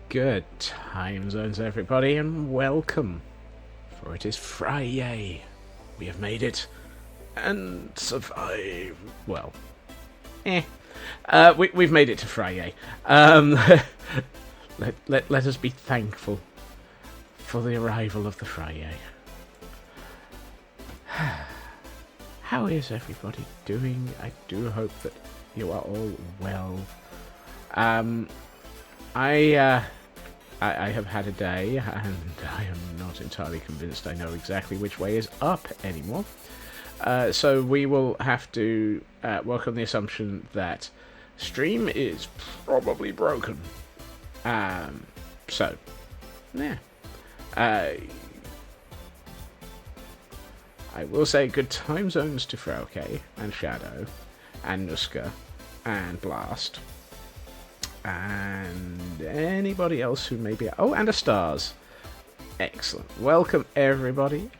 Good time zones, everybody, and welcome. For it is Friday. We have made it. And survive. Well, we've made it to Friday. Let us be thankful for the arrival of the Friday. How is everybody doing? I do hope that you are all well. I have had a day, and I am not entirely convinced I know exactly which way is up anymore. So we will have to work on the assumption that stream is probably broken. So, yeah. I will say good time zones to Frauke and Shadow and Nuska and Blast. And anybody else who may be... Oh, and a Stars. Excellent. Welcome, everybody.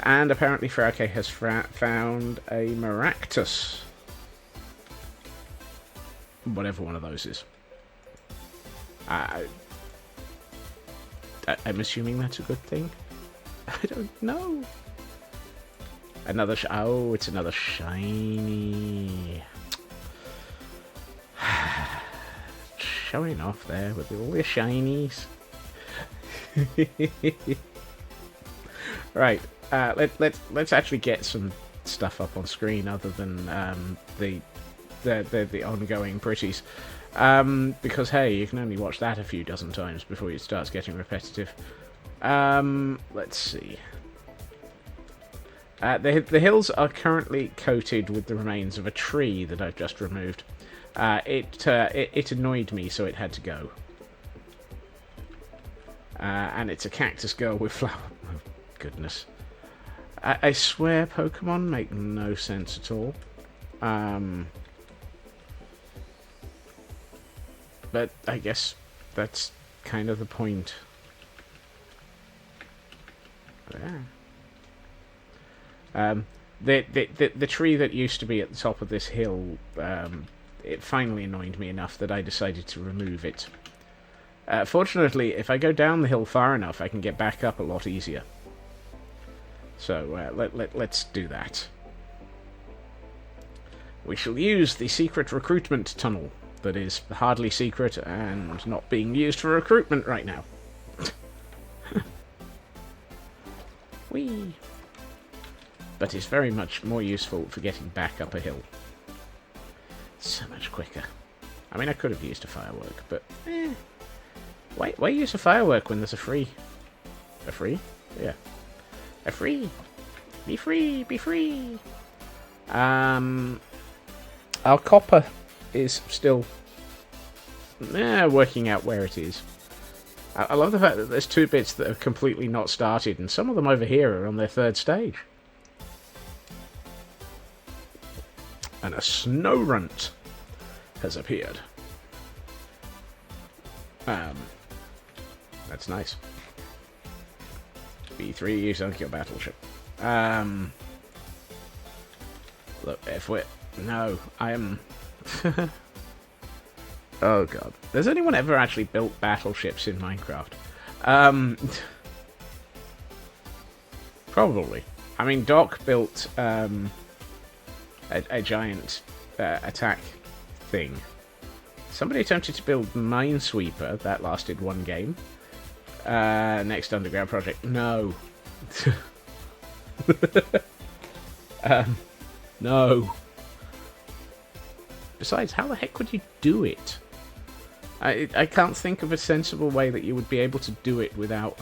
And apparently Frauke has found a Maractus. Whatever one of those is. I'm assuming that's a good thing. I don't know. Another... Oh, it's another shiny... Showing off there with all the shinies. Right, let's actually get some stuff up on screen other than the ongoing pretties. Because hey, you can only watch that a few dozen times before it starts getting repetitive. Let's see. The hills are currently coated with the remains of a tree that I've just removed. It annoyed me, so it had to go. And it's a cactus girl with flower... Oh, goodness. I swear Pokemon make no sense at all. But I guess that's kind of the point. Yeah. The tree that used to be at the top of this hill... it finally annoyed me enough that I decided to remove it. Fortunately, if I go down the hill far enough, I can get back up a lot easier. So, let's do that. We shall use the secret recruitment tunnel that is hardly secret and not being used for recruitment right now. Whee! But it's very much more useful for getting back up a hill. So much quicker. I mean, I could have used a firework, but why use a firework when there's a free? A free? Yeah. A free. Be free. Be free. Our copper is still working out where it is. I love the fact that there's 2 bits that have completely not started, and some of them over here are on their 3rd stage. And a snow runt has appeared. That's nice. B3, you sunk your battleship. Look, if we're... No, I am... Oh god. Has anyone ever actually built battleships in Minecraft? Probably. I mean, Doc built, a giant attack thing. Somebody attempted to build Minesweeper. That lasted 1 game. Next underground project. No. No. Besides, how the heck would you do it? I can't think of a sensible way that you would be able to do it without...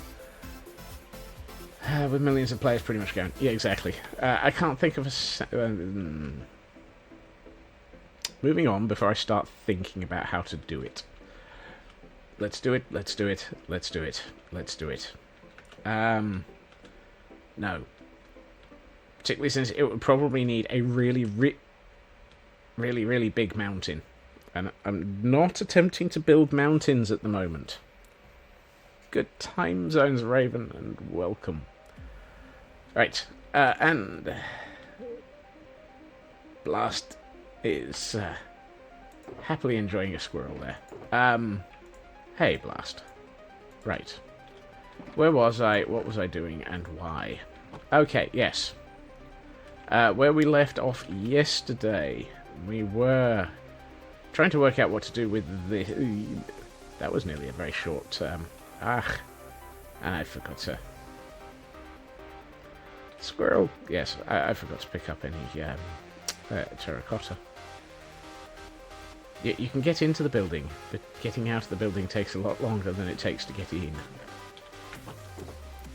with millions of players pretty much going... Yeah, exactly. I can't think of a... Moving on before I start thinking about how to do it. Let's do it, let's do it, let's do it, let's do it. No. Particularly since it would probably need a really big mountain. And I'm not attempting to build mountains at the moment. Good time zones, Raven, and welcome. Right, and... Blast is happily enjoying a squirrel there. Hey, Blast. Right. Where was I? What was I doing? And why? Okay, yes. Where we left off yesterday, we were trying to work out what to do with this. That was nearly a very short... and I forgot to... Squirrel! Yes, I forgot to pick up any terracotta. You can get into the building, but getting out of the building takes a lot longer than it takes to get in.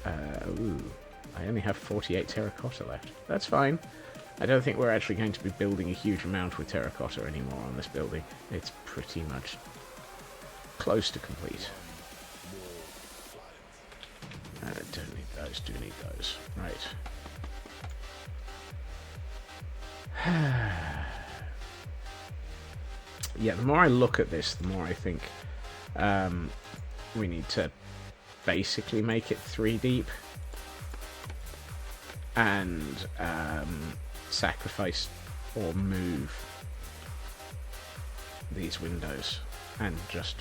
I only have 48 terracotta left. That's fine. I don't think we're actually going to be building a huge amount with terracotta anymore on this building. It's pretty much close to complete. I don't need those, do need those. Right. Yeah, the more I look at this, the more I think we need to basically make it 3 deep and sacrifice or move these windows and just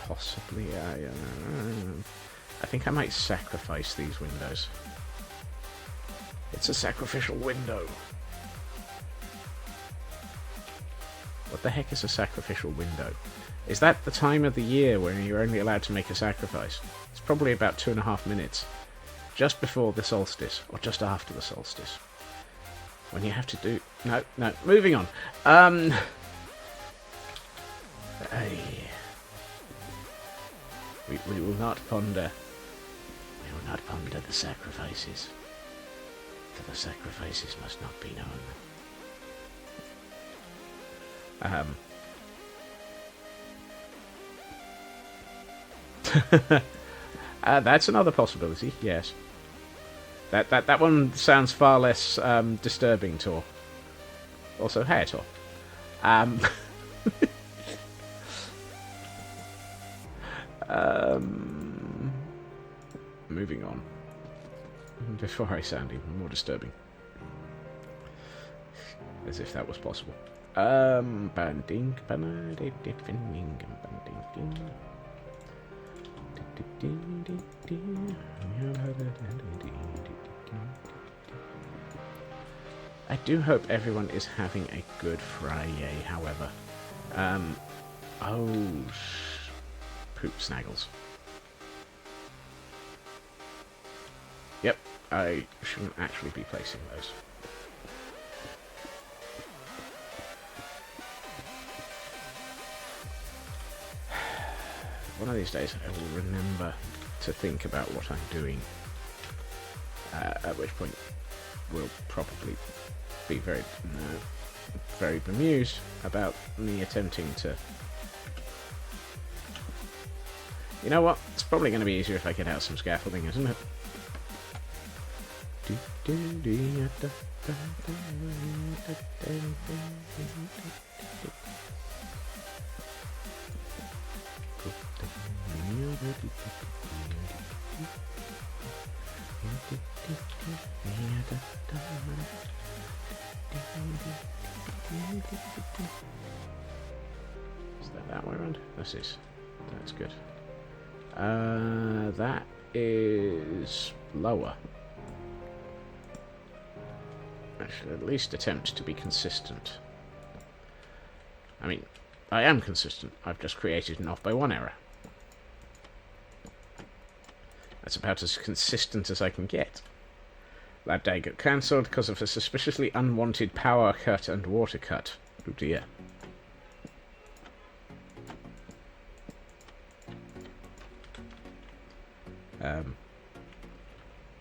possibly I think I might sacrifice these windows. It's a sacrificial window. What the heck is a sacrificial window? Is that the time of the year when you're only allowed to make a sacrifice? It's probably about 2.5 minutes. Just before the solstice, or just after the solstice. When you have to do... No, moving on. We will not ponder... We will not ponder the sacrifices. For the sacrifices must not be known. That's another possibility, yes. That one sounds far less disturbing, Tor. Also, hey, Tor. Moving on. Before I sound even more disturbing. As if that was possible. I do hope everyone is having a good Friday, however. Poop snaggles. Yep, I shouldn't actually be placing those. One of these days I will remember to think about what I'm doing, at which point we'll probably be very bemused about me attempting to... You know what? It's probably going to be easier if I get out some scaffolding, isn't it? Is that way around? That's good. That is lower. I should at least attempt to be consistent. I mean, I am consistent. I've just created an off-by-1 error. That's about as consistent as I can get. Lab day got cancelled because of a suspiciously unwanted power cut and water cut. Oh dear.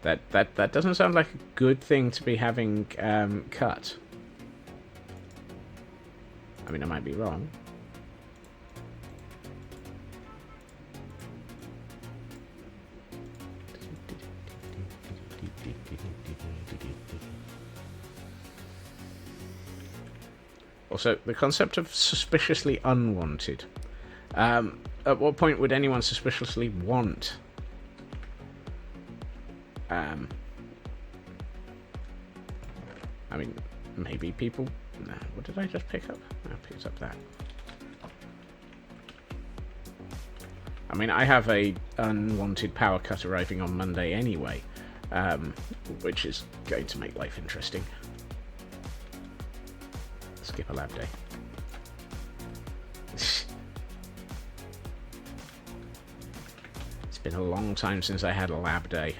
That doesn't sound like a good thing to be having cut. I mean, I might be wrong. Also, the concept of suspiciously unwanted. At what point would anyone suspiciously want? I mean, maybe people... No, what did I just pick up? I picked up that. mean, I have a unwanted power cut arriving on Monday anyway, which is going to make life interesting. Skip a lab day. It's been a long time since I had a lab day.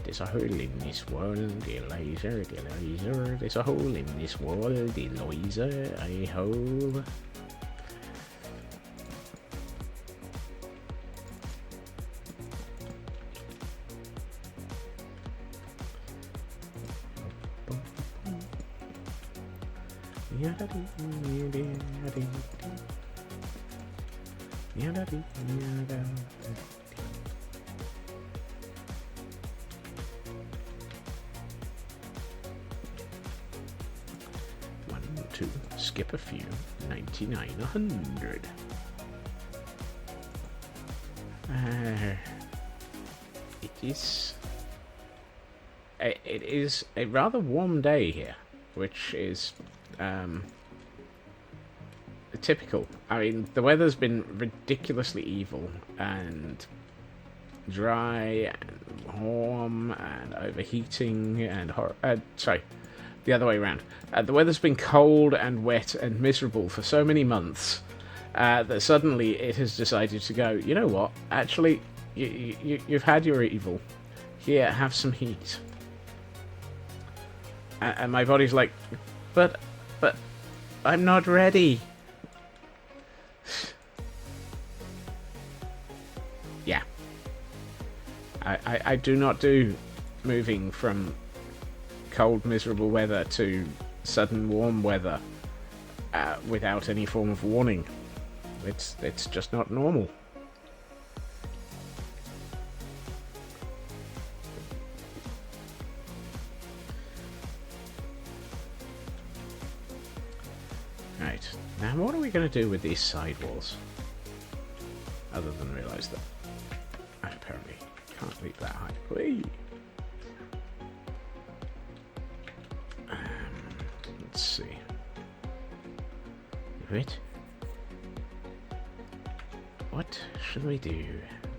There's a hole in this world, Eliza, Eliza. There's a hole in this world, Eliza, I hope. Skip a few. 99, 100. It is a rather warm day here, which is typical. I mean, the weather's been ridiculously evil and dry and warm and overheating and the other way around. The weather's been cold and wet and miserable for so many months that suddenly it has decided to go, you know what, actually, you've had your evil. Here, have some heat. And my body's like, but I'm not ready. Yeah. I do not do moving from cold, miserable weather to sudden warm weather without any form of warning. It's just not normal. Right, now what are we going to do with these sidewalls? Other than realise that I apparently can't leap that high. Whee! Let's see. Right. What should we do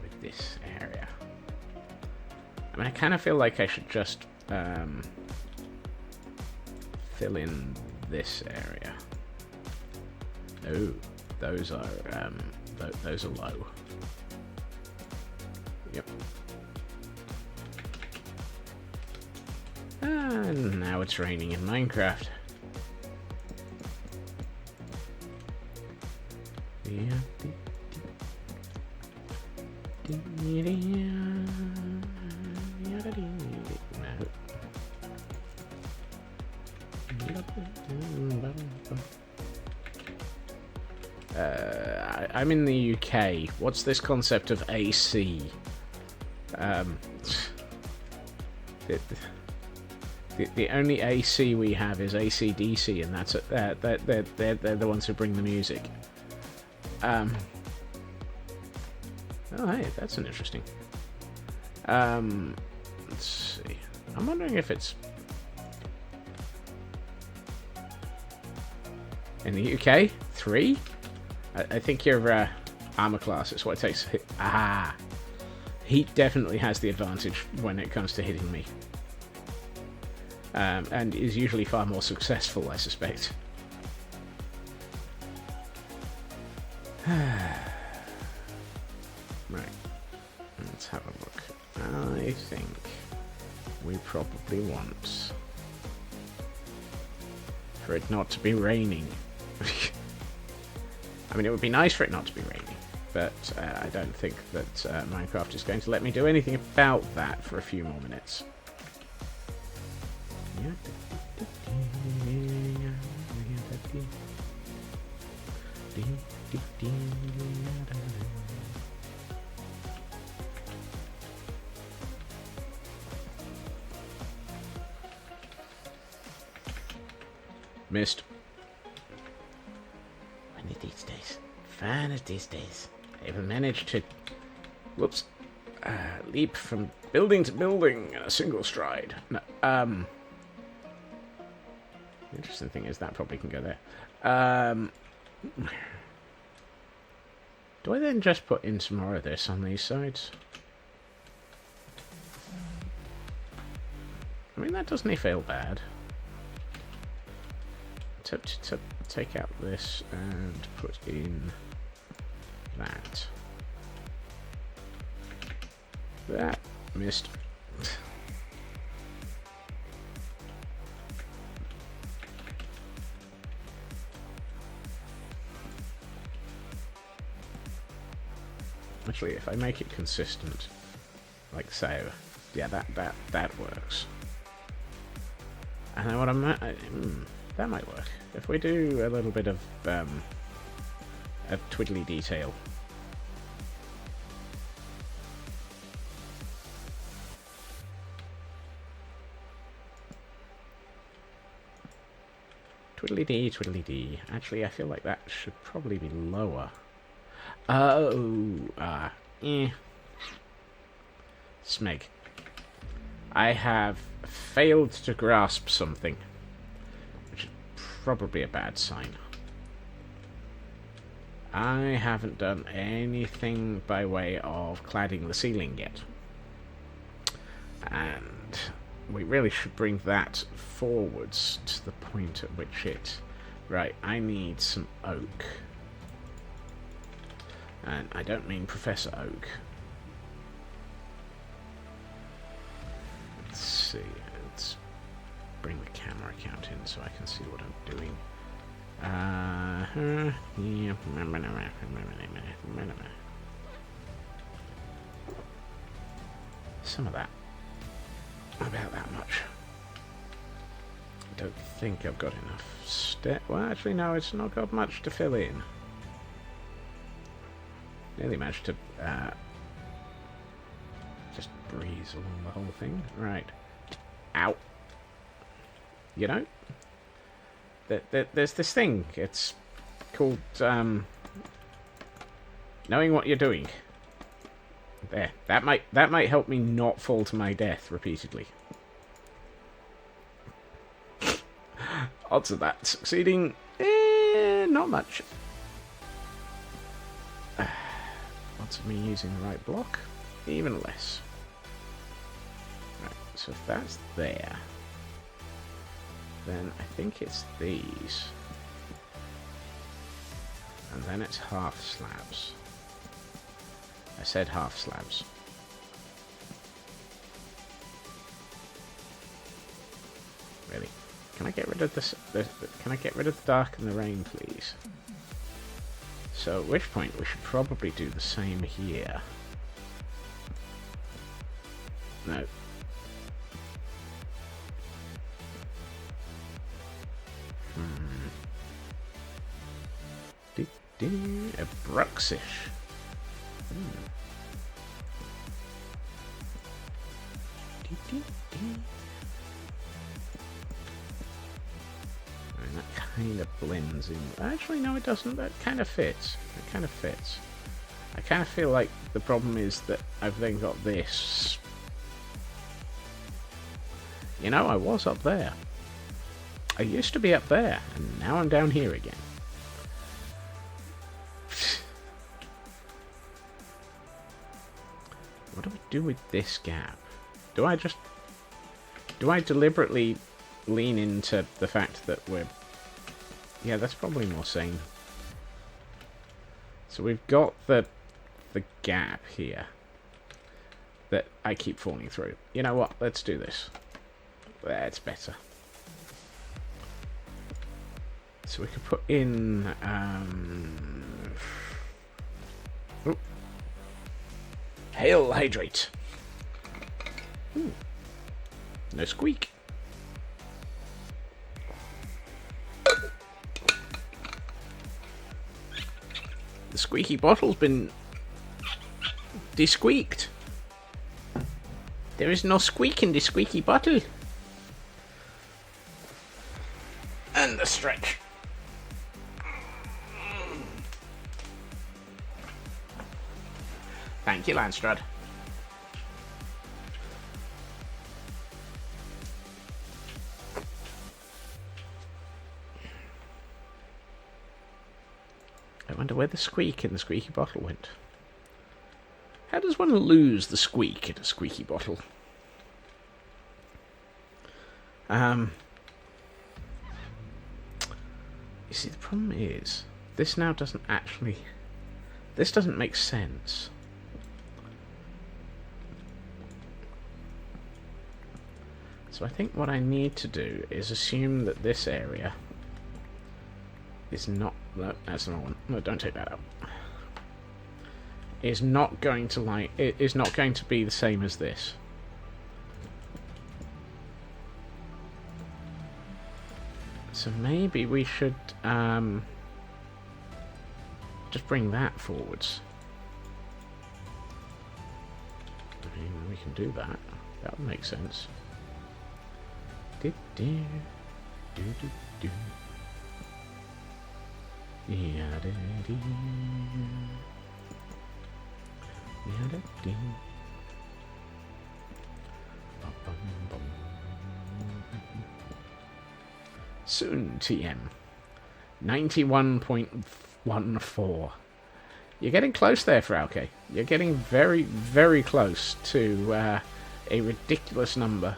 with this area? I mean, I kind of feel like I should just fill in this area. Oh, those are low. Yep. And now it's raining in Minecraft. I'm in the UK. What's this concept of AC? The only AC we have is AC/DC, and that's they're the ones who bring the music. Oh, hey, that's an interesting. Let's see. I'm wondering if it's in the UK 3. I think your armor class is what it takes to hit. Heat definitely has the advantage when it comes to hitting me. And is usually far more successful, I suspect. Right. Let's have a look. I think we probably want for it not to be raining. I mean, it would be nice for it not to be raining, but I don't think that Minecraft is going to let me do anything about that for a few more minutes. Missed. One of these days. One of these days. I will manage to... Whoops. Leap from building to building in a single stride. No, the interesting thing is that probably can go there. Do I then just put in some more of this on these sides? I mean, that doesn't feel bad. To take out this and put in that. That missed. Actually, if I make it consistent, like so, yeah, that works. And then what that might work. If we do a little bit of a twiddly detail. Twiddly dee, twiddly dee. Actually, I feel like that should probably be lower. Smeg. I have failed to grasp something, which is probably a bad sign. I haven't done anything by way of cladding the ceiling yet. And we really should bring that forwards to the point at which it... Right, I need some oak. And I don't mean Professor Oak. Let's see. Let's bring the camera count in so I can see what I'm doing. Some of that. About that much. I don't think I've got enough well, actually, no, it's not got much to fill in. Nearly managed to just breeze along the whole thing. Right. Ow. You know? There's this thing. It's called knowing what you're doing. There. That might help me not fall to my death repeatedly. Odds of that succeeding, not much. Odds of me using the right block, even less. Right, so if that's there, then I think it's these. And then it's half slabs. I said half slabs. Really? Can I get rid of this? Can I get rid of the dark and the rain, please? So at which point we should probably do the same here. No. A Bruxish. And that kind of blends in. Actually, no, it doesn't. That kind of fits. It kind of fits. I kind of feel like the problem is that I've then got this. You know, I was up there. I used to be up there, and now I'm down here again. What do we do with this gap? Do I deliberately lean into the fact that we're... Yeah, that's probably more sane. So we've got the gap here that I keep falling through. You know what? Let's do this. That's better. So we could put in... Oh. Hail hydrate. Ooh. No squeak. The squeaky bottle's been de-squeaked. There is no squeak in the squeaky bottle. And the stretch. Thank you, Landstrad. I wonder where the squeak in the squeaky bottle went. How does one lose the squeak in a squeaky bottle? You see, the problem is, this now doesn't actually... This doesn't make sense. So I think what I need to do is assume that this area is not... No, that's the wrong one. No, don't take that out. Is not going to is not going to be the same as this. So maybe we should just bring that forwards. I mean, we can do that. That would make sense. Soon, TM. 91.14. You're getting close there, Frauke. You're getting very, very close to a ridiculous number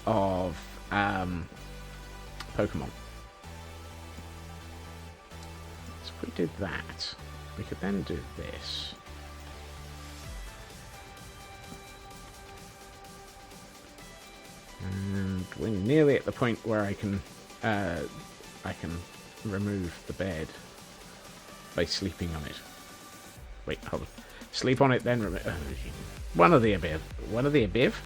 of Pokemon. So if we did that, we could then do this. And we're nearly at the point where I can remove the bed by sleeping on it. Wait, hold on. Sleep on it, then remove. One of the above. One of the above.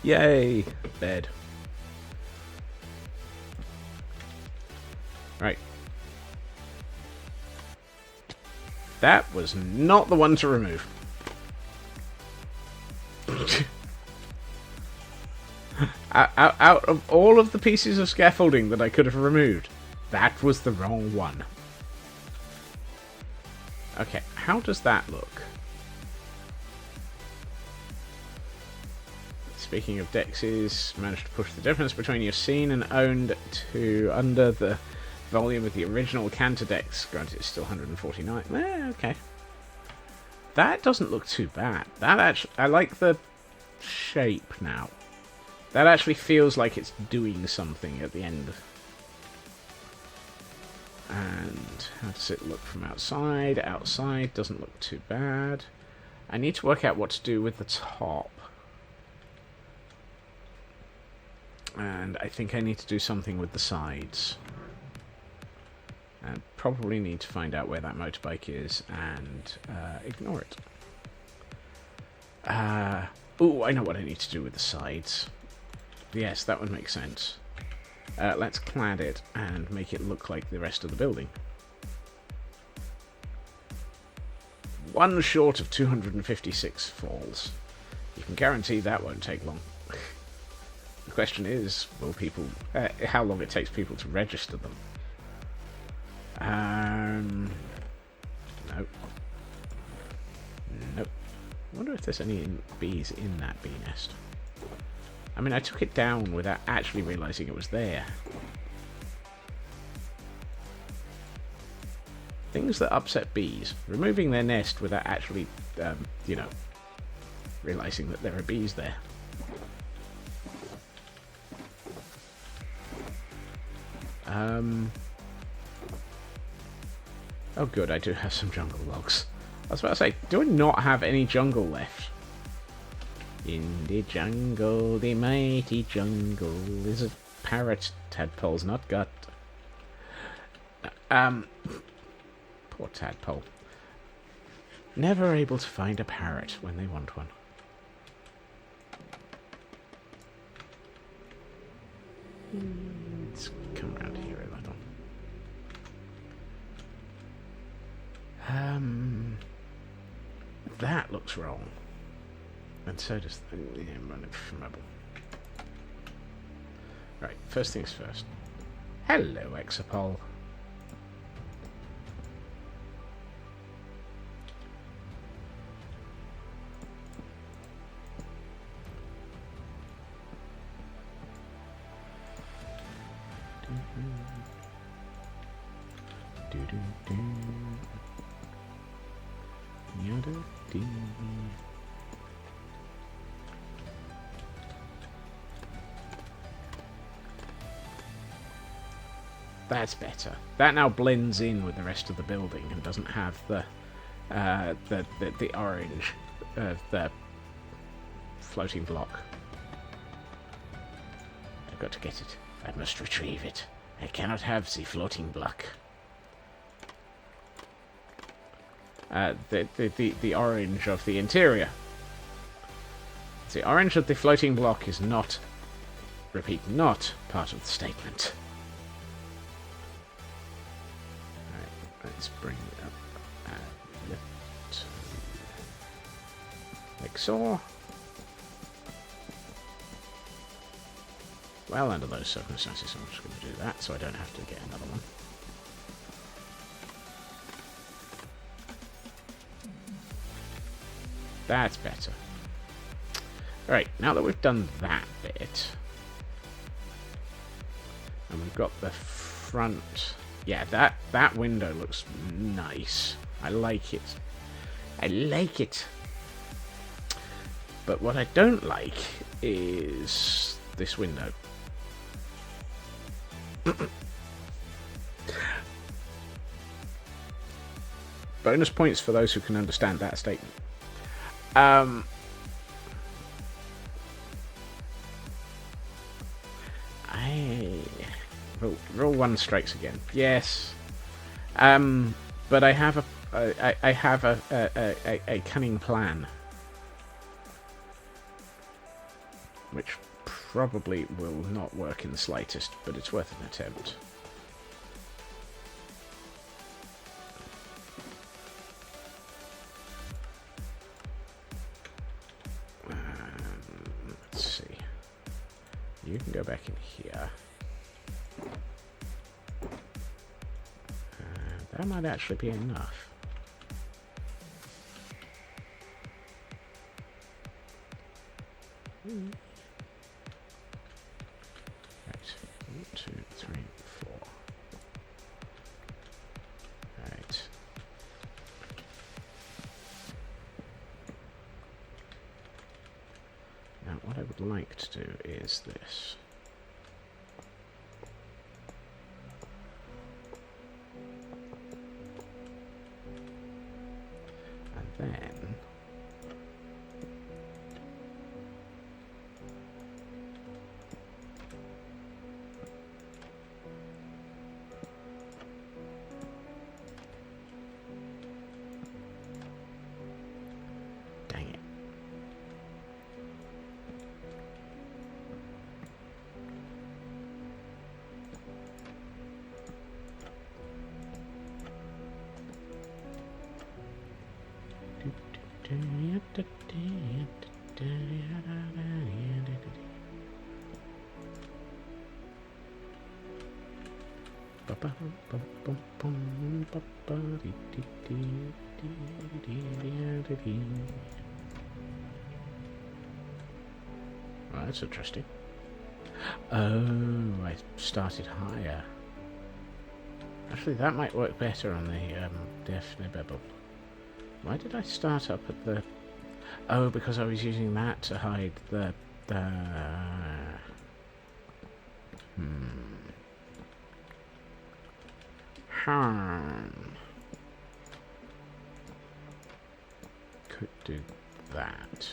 Yay, bed. Right. That was not the one to remove. Out of all of the pieces of scaffolding that I could have removed, that was the wrong one. Okay, how does that look? Speaking of dexes, managed to push the difference between your seen and owned to under the volume of the original Canter Dex. Granted, it's still 149. Okay. That doesn't look too bad. That actually, I like the shape now. That actually feels like it's doing something at the end. And how does it look from outside? Outside doesn't look too bad. I need to work out what to do with the top. And I think I need to do something with the sides. And probably need to find out where that motorbike is and ignore it. Oh, I know what I need to do with the sides. Yes, that would make sense. Let's clad it and make it look like the rest of the building. One short of 256 falls. You can guarantee that won't take long. The question is, will people... how long it takes people to register them. Nope. Nope. I wonder if there's any bees in that bee nest. I mean, I took it down without actually realising it was there. Things that upset bees. Removing their nest without actually, you know, realising that there are bees there. Oh good, I do have some jungle logs. I was about to say, do I not have any jungle left? In the jungle, the mighty jungle, is a parrot tadpole's not got. Poor tadpole. Never able to find a parrot when they want one. Let's come around here a little. That looks wrong. And so does the running from Rebel. Right, first things first. Hello, Exapol. That's better. That now blends in with the rest of the building and doesn't have the orange of the floating block. I've got to get it. I must retrieve it. I cannot have the floating block. The orange of the interior. The orange of the floating block is not, repeat, not part of the statement. Let's bring it up like so. Well, under those circumstances, I'm just going to do that so I don't have to get another one. That's better. Alright, now that we've done that bit, and we've got the front... Yeah, that window looks nice. I like it. I like it. But what I don't like is this window. Bonus points for those who can understand that statement. Rule 1 strikes again. Yes. But I have a cunning plan, which probably will not work in the slightest, but it's worth an attempt. Let's see. You can go back in here. That might actually be enough. Right. 1, 2, 3, 4. Right. Now, what I would like to do is this. Then dang it. Well, that's interesting. Oh, I started higher. Actually, that might work better on the Defnibebble. Why did I start up at the... Oh, because I was using that to hide the... Could do that.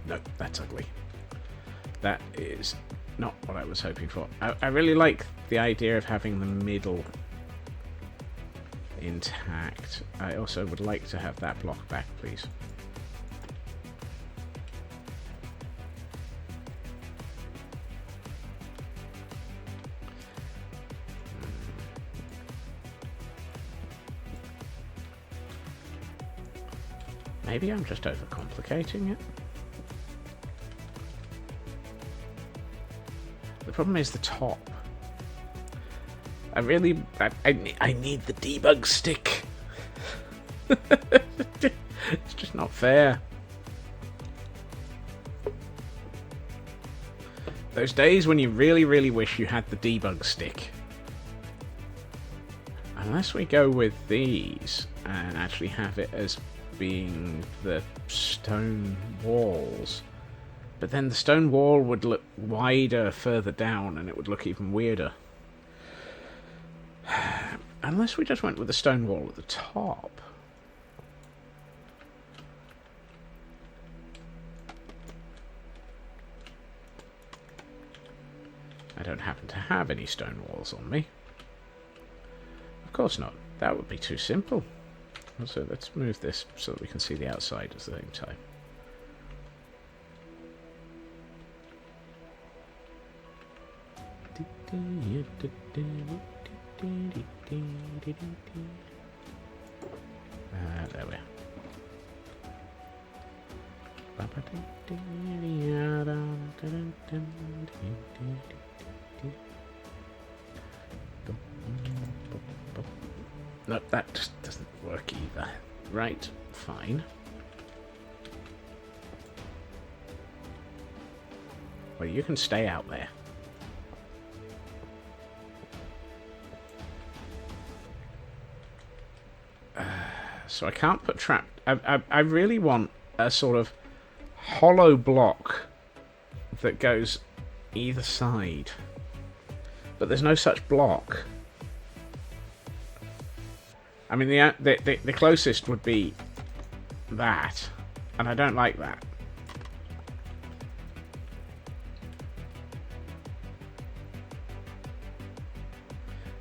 No, that's ugly. That is not what I was hoping for. I really like the idea of having the middle intact. I also would like to have that block back, please. Maybe I'm just overcomplicating it. The problem is the top. I need the debug stick. It's just not fair. Those days when you really, really wish you had the debug stick. Unless we go with these and actually have it as being the stone walls. But then the stone wall would look wider further down and it would look even weirder. Unless we just went with the stone wall at the top. I don't happen to have any stone walls on me. Of course not. That would be too simple. So let's move this so that we can see the outside at the same time. There we are. No, that just doesn't work either. Right, fine. Well, you can stay out there. So I can't put trap... I really want a sort of hollow block that goes either side. But there's no such block. I mean, the closest would be that. And I don't like that.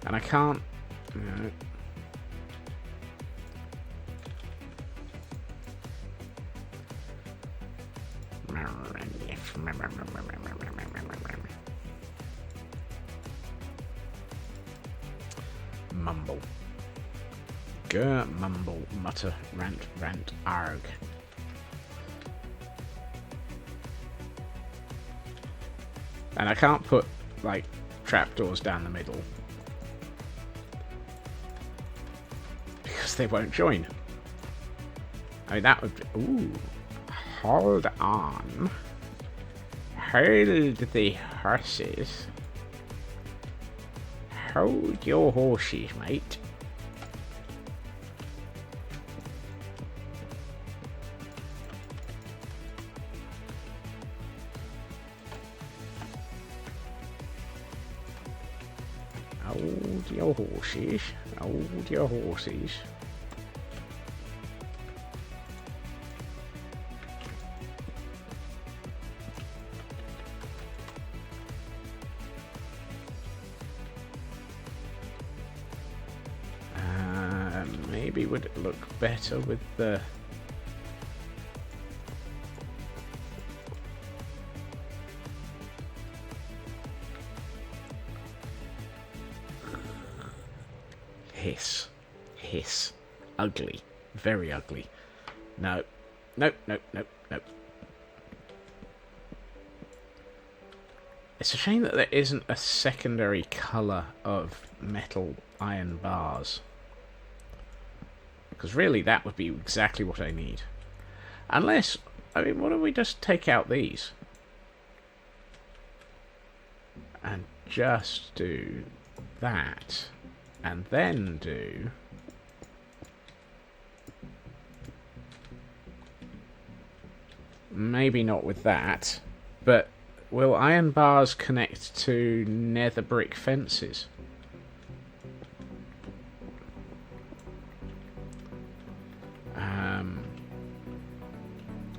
And I can't... No. Mumble. Grr, mumble, mutter, rant, rant, arg. And I can't put, like, trapdoors down the middle. Because they won't join. I mean, that would be... Ooh. Hold on. Hold the horses. Hold your horses, mate. Hold your horses. Hold your horses. Maybe would it look better with the... Hiss. Hiss. Ugly. Very ugly. No. Nope, nope, nope, nope. It's a shame that there isn't a secondary colour of metal iron bars. Because really, that would be exactly what I need. Unless, I mean, what if we just take out these? And just do that. And then do... Maybe not with that. But will iron bars connect to nether brick fences?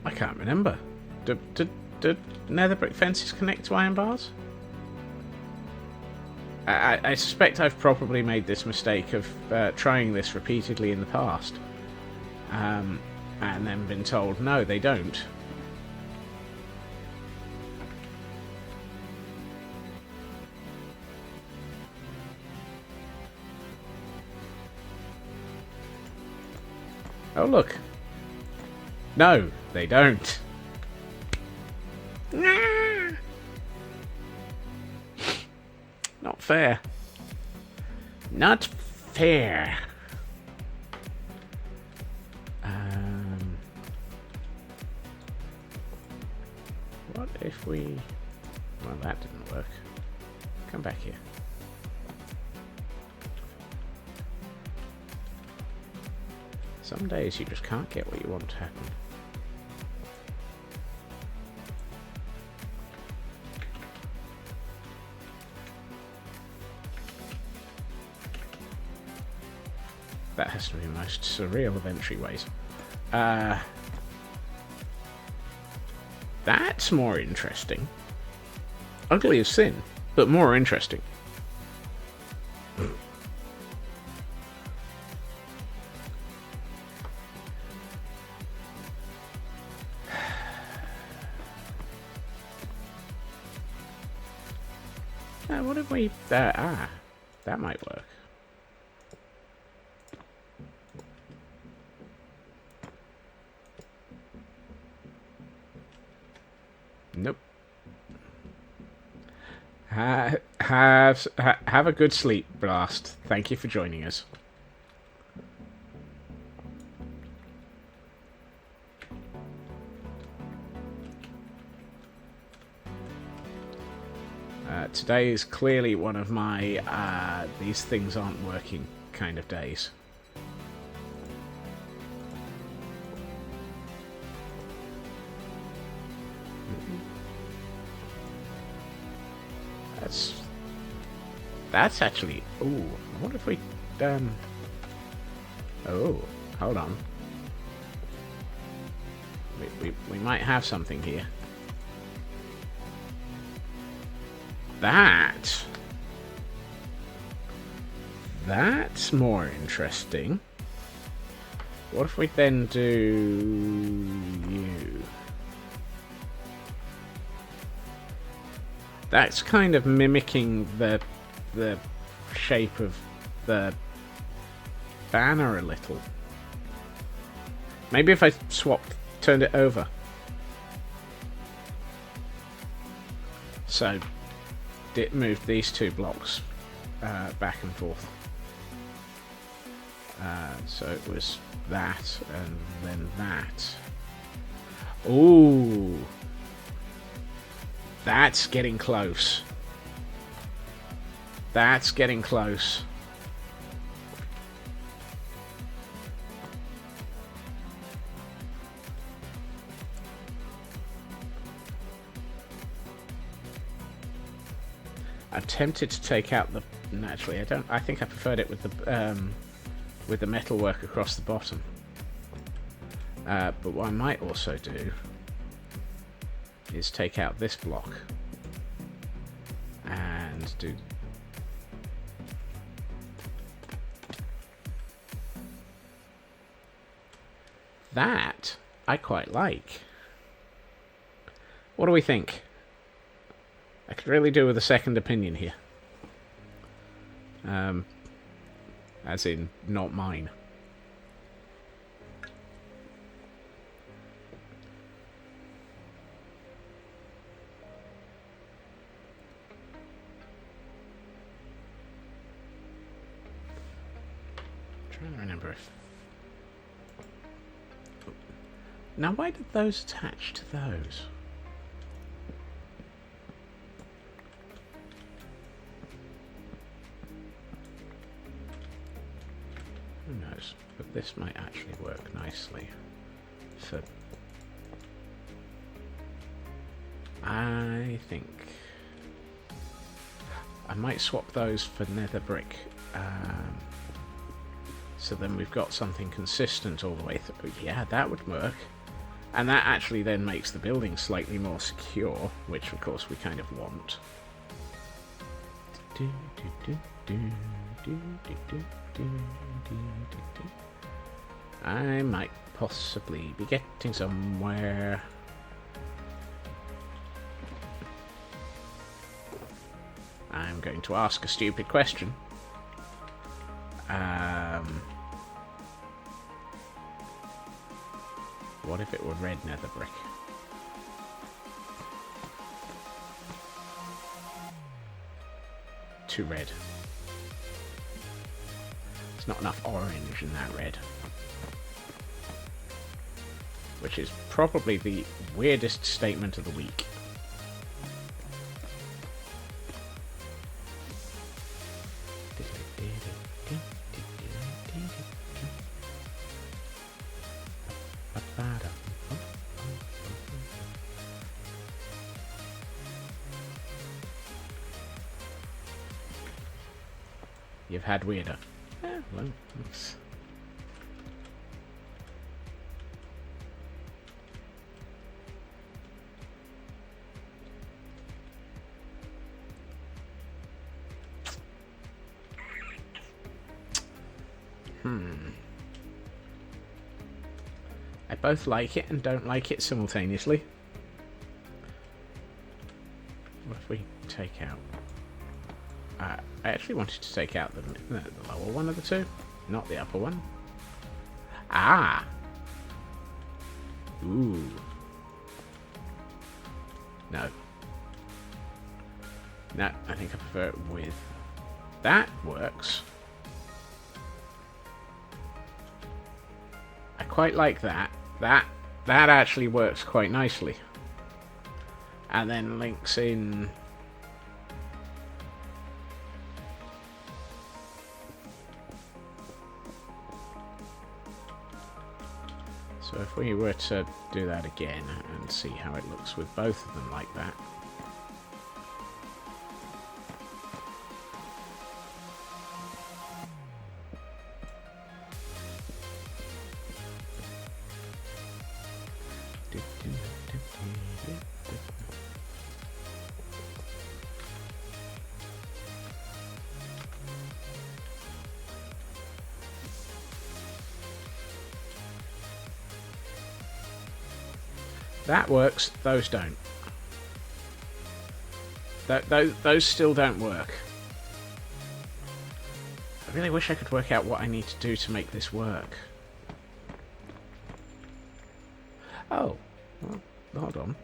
I can't remember. Do nether brick fences connect to iron bars? I suspect I've probably made this mistake of trying this repeatedly in the past. And then been told, no, they don't. Oh, look. No, they don't. Not fair. Not fair. What if we... Well, that didn't work. Come back here. Some days you just can't get what you want to happen. That has to be the most surreal of entryways. That's more interesting. Ugly as sin, but more interesting. What if we... that might work. Nope. Have a good sleep, Blast. Thank you for joining us. Today is clearly one of my these things aren't working kind of days. That's actually... Ooh, I wonder if we... Oh, hold on. We might have something here. That's more interesting. What if we then do you? That's kind of mimicking the shape of the banner a little. Maybe if I turned it over. So, it moved these two blocks back and forth. So it was that, and then that. Ooh! That's getting close. That's getting close. I'm tempted to take out the... Naturally, I don't. I think I preferred it with the metalwork across the bottom. But what I might also do is take out this block and do... That I quite like. What do we think? I could really do with a second opinion here. As in, not mine. I'm trying to remember if... Now, why did those attach to those? Who knows? But this might actually work nicely for... I think I might swap those for nether brick. So then we've got something consistent all the way through. Yeah, that would work. And that actually then makes the building slightly more secure, which of course we kind of want. I might possibly be getting somewhere. I'm going to ask a stupid question. What if it were red nether brick? Too red. There's not enough orange in that red. Which is probably the weirdest statement of the week. You've had weirder. Well, that's... I both like it and don't like it simultaneously. What if we take out... I actually wanted to take out the lower one of the two, not the upper one. Ah! Ooh. No. No, I think I prefer it with... That works. I quite like that. That actually works quite nicely. And then links in... So if we were to do that again and see how it looks with both of them like that. That works, those don't. Those still don't work. I really wish I could work out what I need to do to make this work. Oh, well, hold on.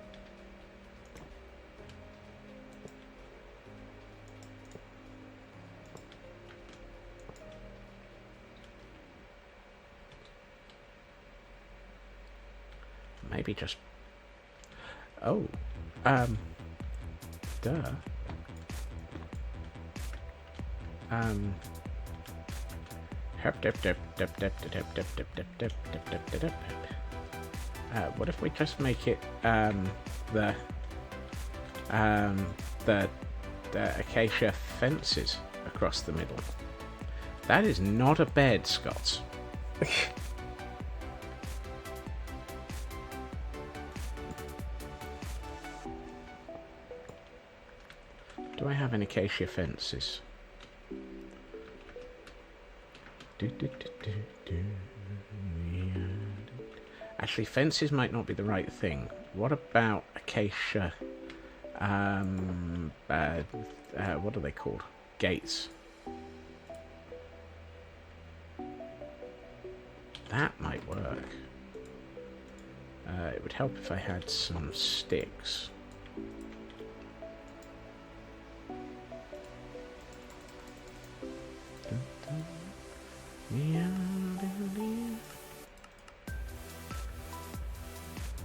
Maybe just... Oh, duh. What if we just make it the acacia fences across the middle? That is not a bed, Scott. Do I have any acacia fences? Actually, fences might not be the right thing. What about acacia? What are they called? Gates. That might work. It would help if I had some sticks.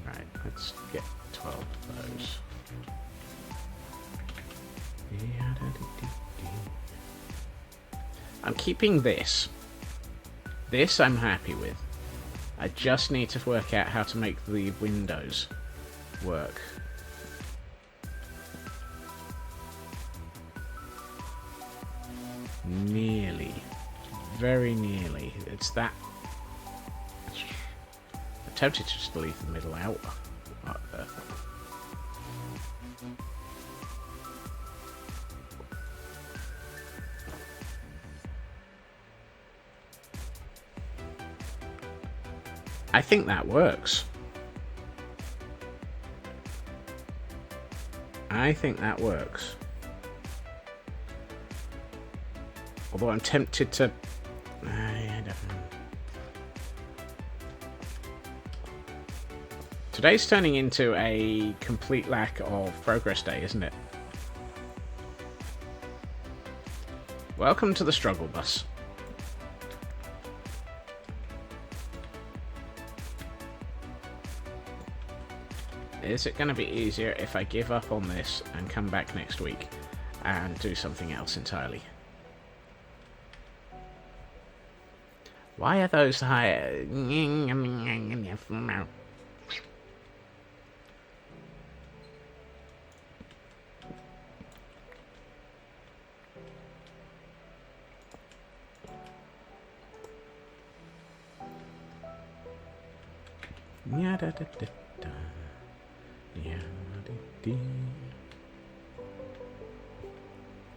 Right, let's get 12 of those. I'm keeping this. This I'm happy with. I just need to work out how to make the windows work. Nearly. Very nearly. It's that... I'm tempted to just leave the middle out. Up there. I think that works. I think that works. Although I'm tempted to... I don't know. Today's turning into a complete lack of progress day, isn't it? Welcome to the struggle bus. Is it going to be easier if I give up on this and come back next week and do something else entirely? Why are those higher?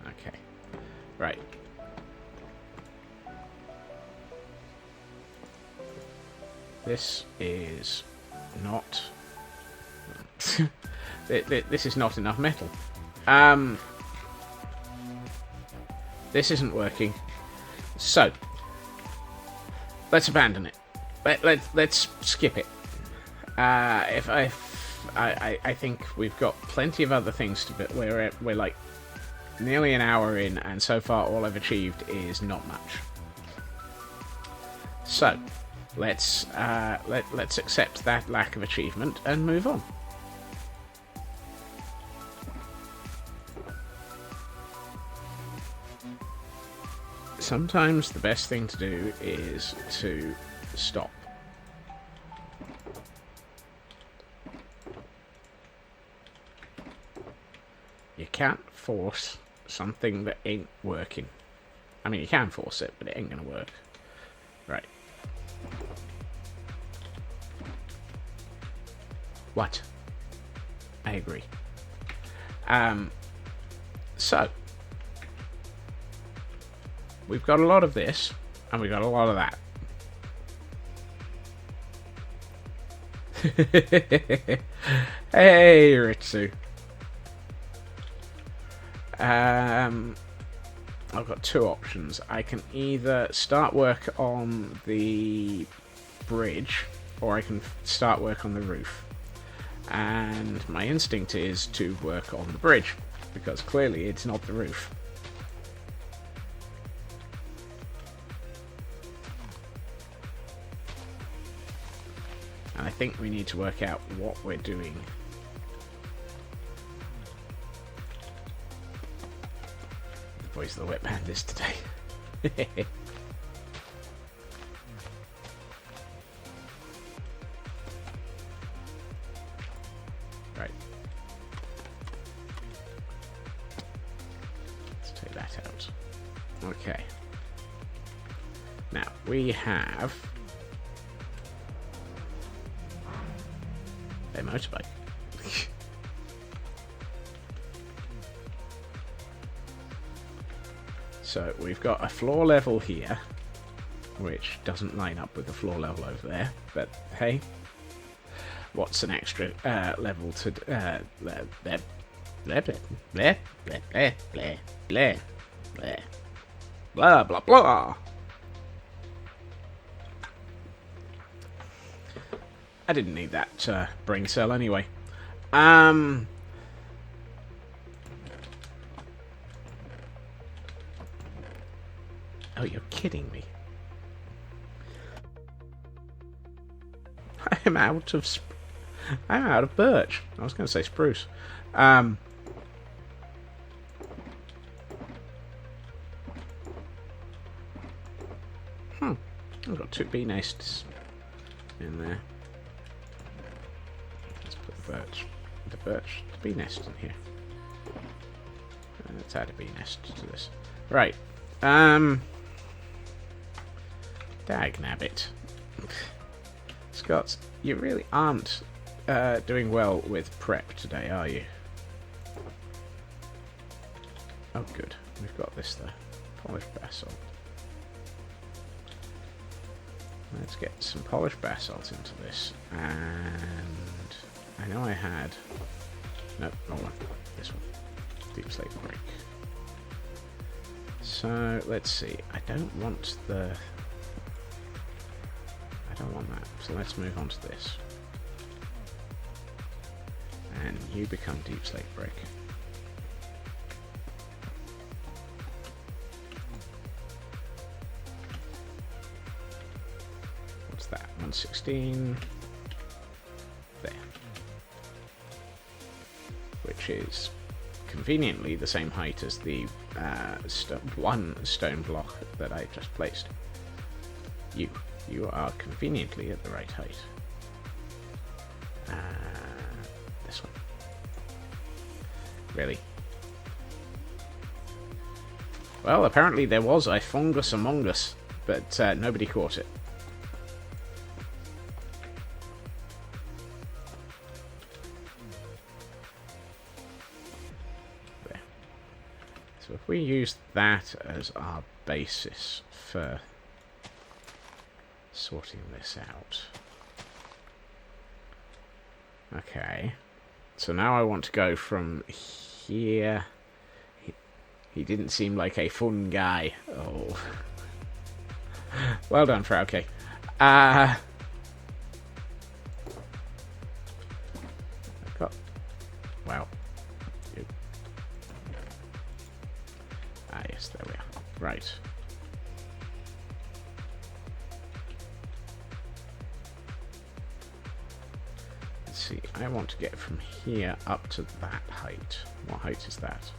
Okay, right. This is not... this is not enough metal. This isn't working. So, let's abandon it. Let's skip it. I think we've got plenty of other things to do. We're like nearly an hour in, and so far all I've achieved is not much. So let's accept that lack of achievement and move on. Sometimes the best thing to do is to stop. You can't force something that ain't working. I mean, you can force it, but it ain't gonna work. Right. What? I agree. So we've got a lot of this, and we've got a lot of that. Hey, Ritsu. I've got two options. I can either start work on the bridge, or I can start work on the roof. And my instinct is to work on the bridge, because clearly it's not the roof. And I think we need to work out what we're doing. The voice of the wet pandas today. Right. Let's take that out. Okay. Now, we have a motorbike. So we've got a floor level here, which doesn't line up with the floor level over there, but hey, what's an extra level to blah blah blah blah blah blah blah blah blah blah blah. I didn't need that brain cell anyway. Oh, you're kidding me. I'm out of birch. I was going to say spruce. I've got 2 bee nests in there. Let's put the bee nest in here. Let's add a bee nest to this. Right. Dagnabbit. Scott, you really aren't doing well with prep today, are you? Oh, good. We've got this, though. Polished basalt. Let's get some polished basalt into this. And I know I had... No, wrong one. This one. Deep slate brick. So, let's see. I don't want that. So let's move on to this. And you become deep slate brick. What's that? 116. There. Which is conveniently the same height as the one stone block that I just placed. You are conveniently at the right height. This one. Really? Well, apparently there was a fungus among us, but nobody caught it. There. So if we use that as our basis for sorting this out. Okay. So now I want to go from here. He didn't seem like a fun guy. Oh. Well done, Frauke. I've got... Well. Yes, there we are. Right. See, I want to get from here up to that height. What height is that?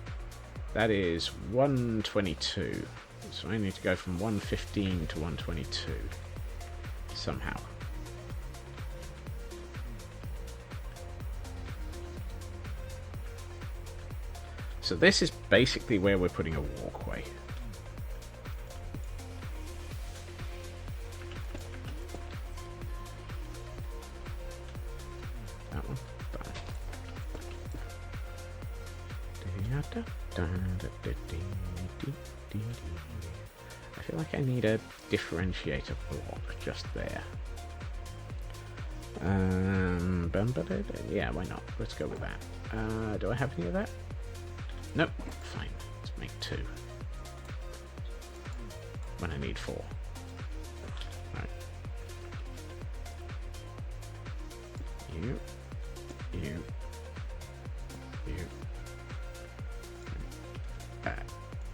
That is 122. So I need to go from 115 to 122. Somehow. So this is basically where we're putting a walkway. I feel like I need a differentiator block just there. Yeah, why not? Let's go with that. Do I have any of that? Nope. Fine. Let's make 2. When I need 4. Right. You.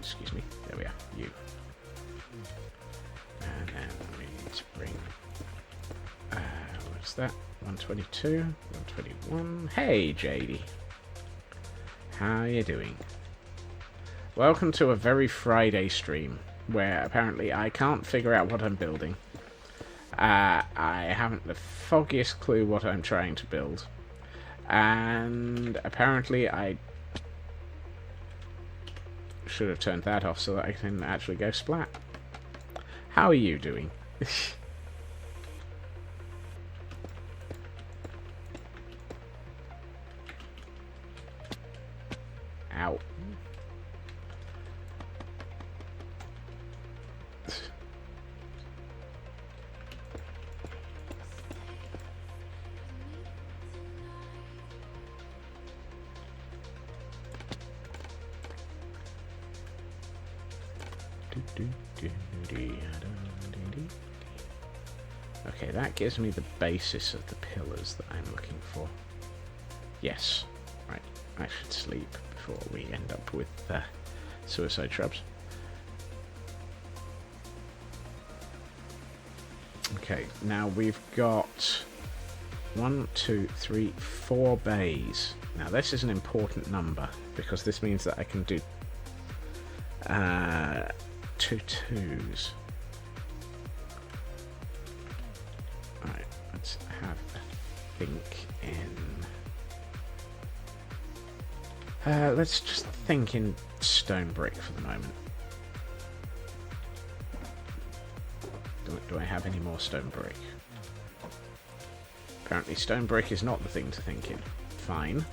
Excuse me. There we are. You. And then we need to bring... what's that? 122, 121. Hey, JD. How you doing? Welcome to a very Friday stream, where apparently I can't figure out what I'm building. I haven't the foggiest clue what I'm trying to build. And apparently I should have turned that off so that I can actually go splat. How are you doing? Ow. Okay, that gives me the basis of the pillars that I'm looking for. Yes. Right, I should sleep before we end up with suicide shrubs. Okay, now we've got 1, 2, 3, 4 bays. Now this is an important number because this means that I can do 2 2s. Right, let's have a think in... let's just think in stone brick for the moment. Do I have any more stone brick? Apparently stone brick is not the thing to think in. Fine.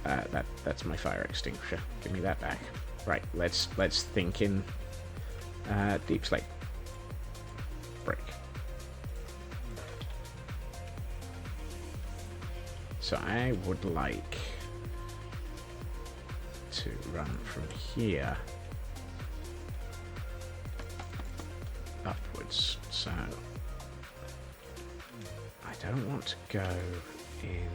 That's my fire extinguisher. Give me that back. Right, let's think in deep slate brick. So I would like to run from here upwards. So I don't want to go in.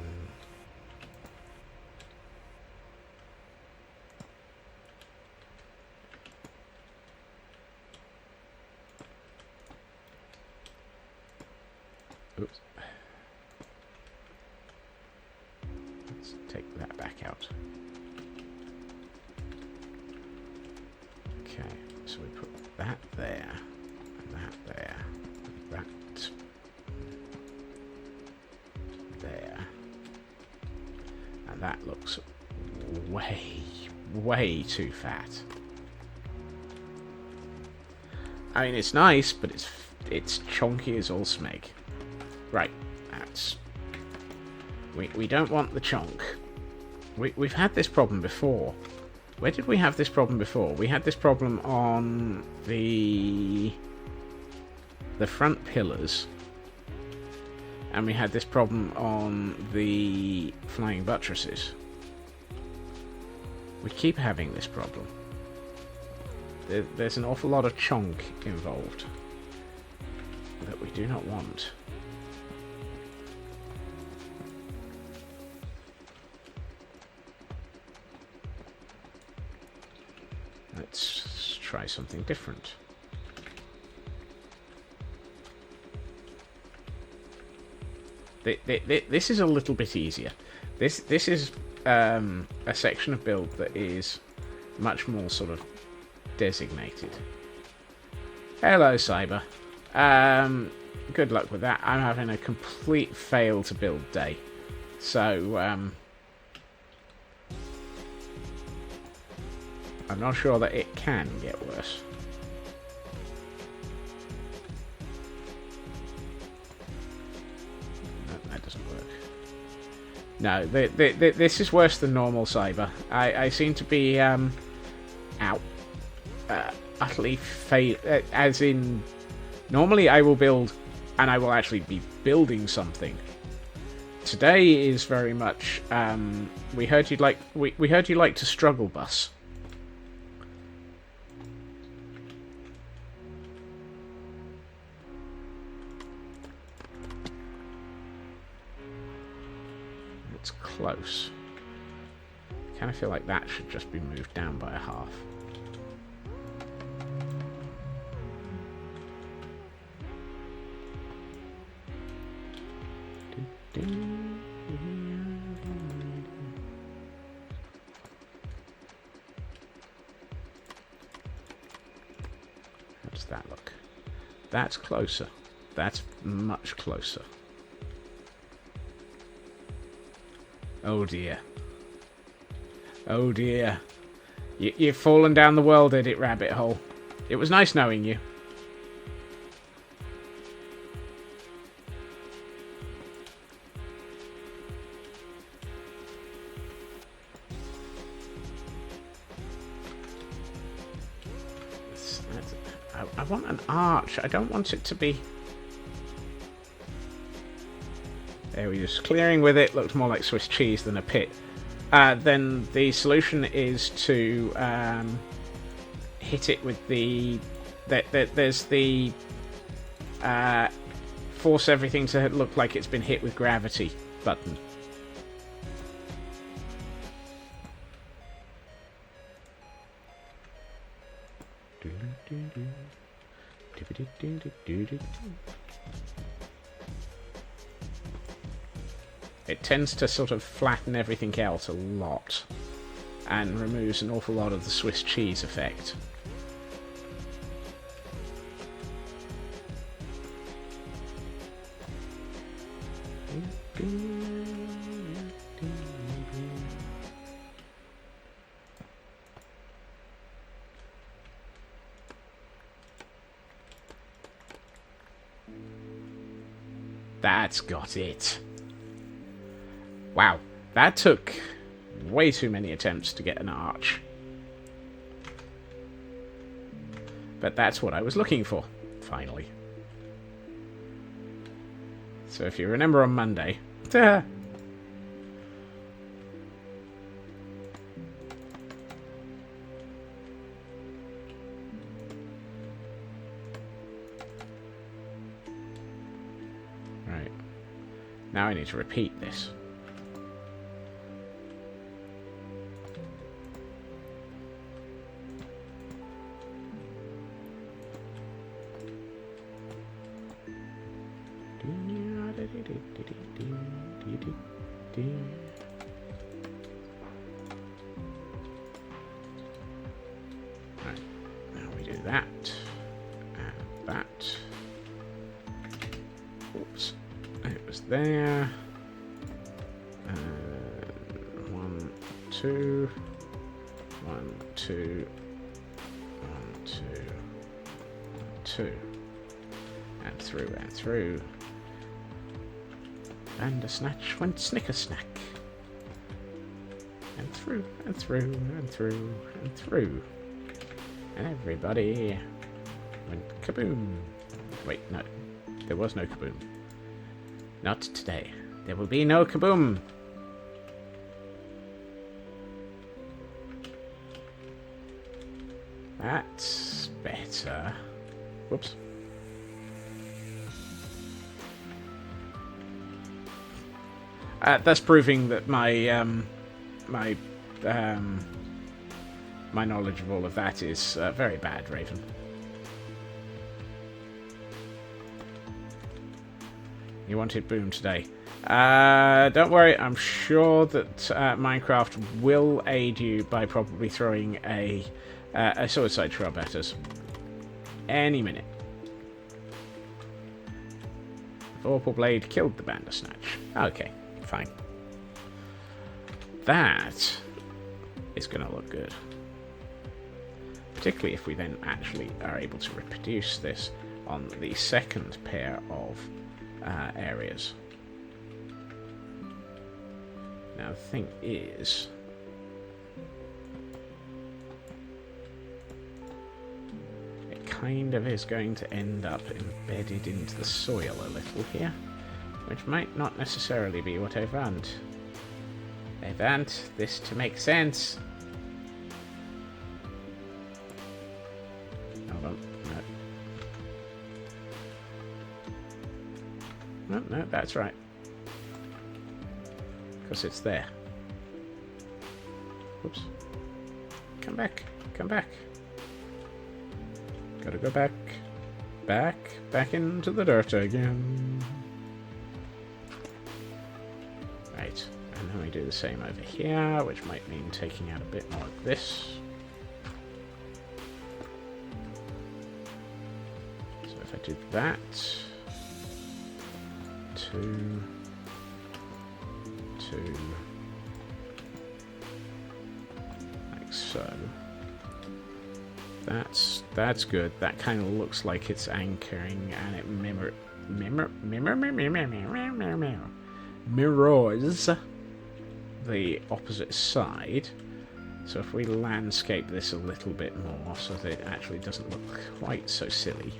Oops. Let's take that back out. Okay, so we put that there, and that there, and that there. And that looks way too fat. I mean, it's nice, but it's chunky as all smeg. Right, that's... We don't want the chunk. We've had this problem before. Where did we have this problem before? We had this problem on the front pillars. And we had this problem on the flying buttresses. We keep having this problem. There's an awful lot of chunk involved that we do not want. Let's try something different. This is a little bit easier. This is a section of build that is much more sort of designated. Hello, Cyber. Good luck with that. I'm having a complete fail to build day. So, I'm not sure that it can get worse. No, that doesn't work. No, this is worse than normal, Cyber. I seem to be, utterly fail. As in, normally I will build, and I will actually be building something. Today is very much, we heard you'd like, we heard you like to struggle bus. It's close. I kind of feel like that should just be moved down by a half. How does that look? That's closer. That's much closer. Oh dear. Oh dear. You've fallen down the world edit rabbit hole. It was nice knowing you. I want an arch. I don't want it to be... There we just clearing with it. Looked more like Swiss cheese than a pit. Then the solution is to hit it with the... There's the... force everything to look like it's been hit with gravity button. It tends to sort of flatten everything out a lot and removes an awful lot of the Swiss cheese effect. That's got it. Wow, that took way too many attempts to get an arch. But that's what I was looking for, finally. So if you remember on Monday... Now I need to repeat this. Right, now we do that, and that. Oops, it was there. 1, 2, 1, 2, 1, 2, 1, 2, and through and through. And a snatch went snicker snack. And through, and through, and through, and through. And everybody went kaboom. Wait, no. There was no kaboom. Not today. There will be no kaboom. That's better. Whoops. That's proving that my my knowledge of all of that is very bad, Raven. You wanted boom today. Don't worry, I'm sure that Minecraft will aid you by probably throwing a suicide shrub at us any minute. Vorpal Blade killed the Bandersnatch. Okay, fine. That is going to look good. Particularly if we then actually are able to reproduce this on the second pair of areas. Now the thing is, it kind of is going to end up embedded into the soil a little here, which might not necessarily be what I want. I want this to make sense. Hold on, no. No, that's right. Because it's there. Whoops. Come back. Come back. Gotta go back. Back into the dirt again. Right. And then we do the same over here, which might mean taking out a bit more of this. So if I do that... 2, 2, like so. That's good. That kind of looks like it's anchoring, and it mirrors the opposite side. So if we landscape this a little bit more, so that it actually doesn't look quite so silly.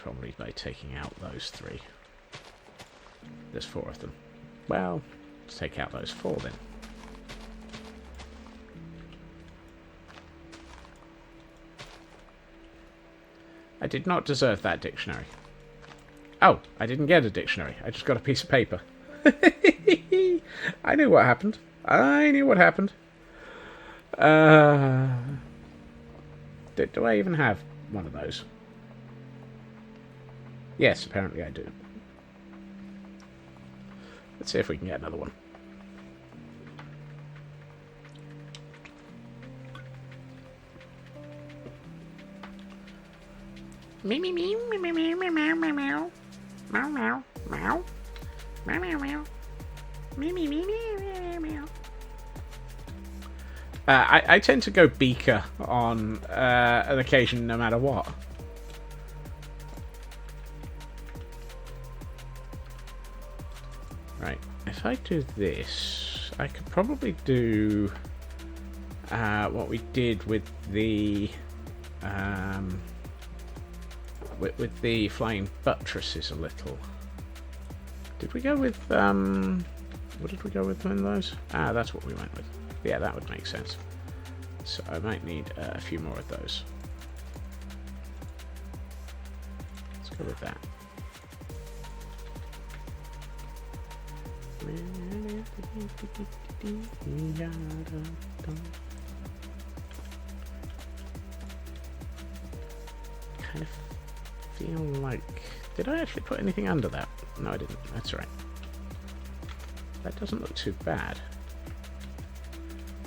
Probably by taking out those 3. There's 4 of them. Well, let's take out those 4 then. I did not deserve that dictionary. Oh, I didn't get a dictionary. I just got a piece of paper. I knew what happened. Do I even have one of those? Yes, apparently I do. Let's see if we can get another one. Me me me me me me me meow meow meow meow meow meow meow meow meow me me me me meow. I tend to go beaker on an occasion, no matter what. Right, if I do this, I could probably do what we did with the flying buttresses a little. Did we go with what did we go with in those? Ah, that's what we went with. Yeah, that would make sense. So I might need a few more of those. go with that. Kind of feel like... Did I actually put anything under that? No, I didn't. That's right. That doesn't look too bad.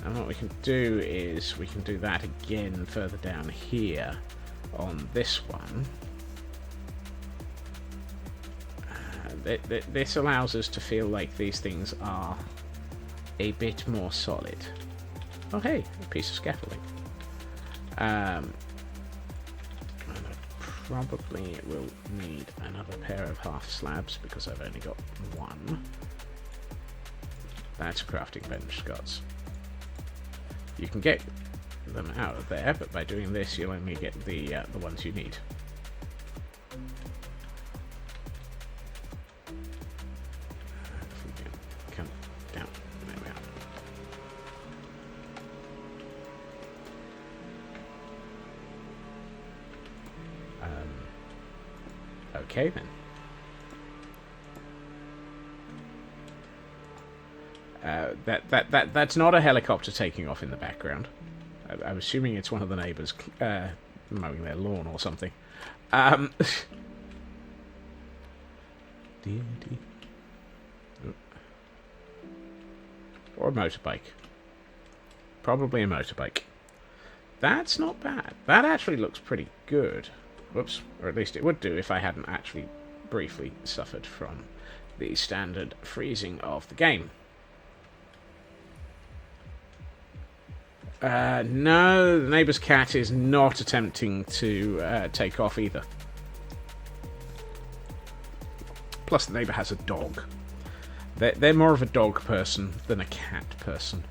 And what we can do is we can do that again further down here on this one. This allows us to feel like these things are a bit more solid. Oh hey, a piece of scaffolding. And I probably will need another pair of half slabs because I've only got one. That's a crafting bench, Scots. You can get them out of there, but by doing this you'll only get the ones you need. If we can come down, there we are. Okay then. That's not a helicopter taking off in the background. I'm assuming it's one of the neighbours mowing their lawn or something. Or a motorbike. Probably a motorbike. That's not bad. That actually looks pretty good. Whoops. Or at least it would do if I hadn't actually briefly suffered from the standard freezing of the game. No, the neighbour's cat is not attempting to take off either. Plus, the neighbour has a dog. They're more of a dog person than a cat person.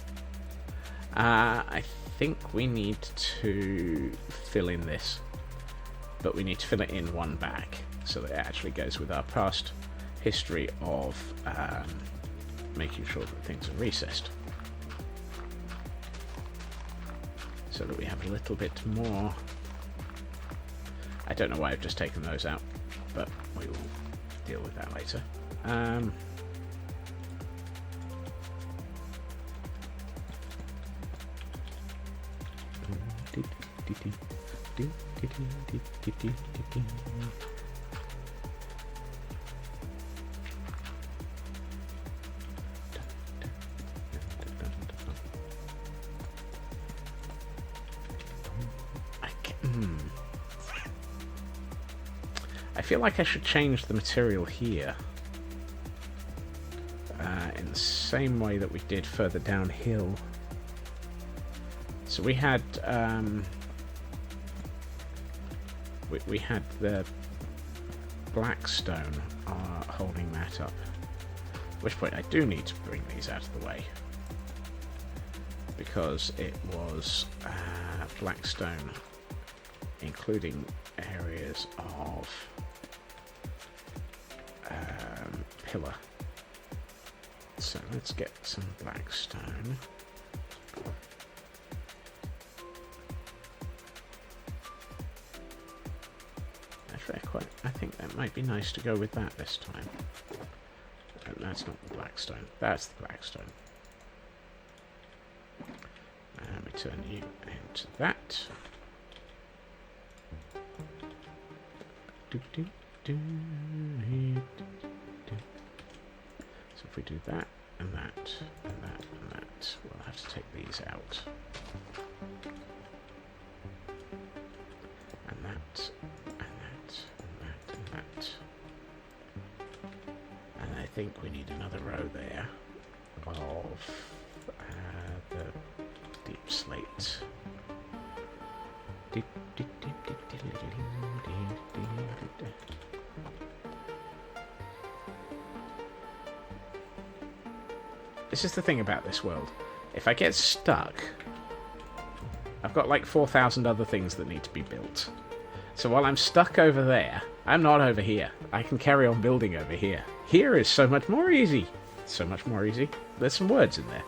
I think we need to fill in this. But we need to fill it in one back. So that it actually goes with our past history of making sure that things are recessed. So that we have a little bit more. I don't know why I've just taken those out, but we will deal with that later. I feel like I should change the material here in the same way that we did further downhill. So we had we had the blackstone holding that up. At which point I do need to bring these out of the way because it was blackstone, including areas of pillar. So let's get some blackstone. Actually, I think that might be nice to go with that this time. That's not the blackstone. That's the blackstone. And we turn you into that. So if we do that and that and that and that, we'll have to take these out. And that and that and that and that. And I think we need another row there of the deep slate. This is the thing about this world. If I get stuck, I've got like 4,000 other things that need to be built. So while I'm stuck over there, I'm not over here. I can carry on building over here. Here is so much more easy. So much more easy. There's some words in there.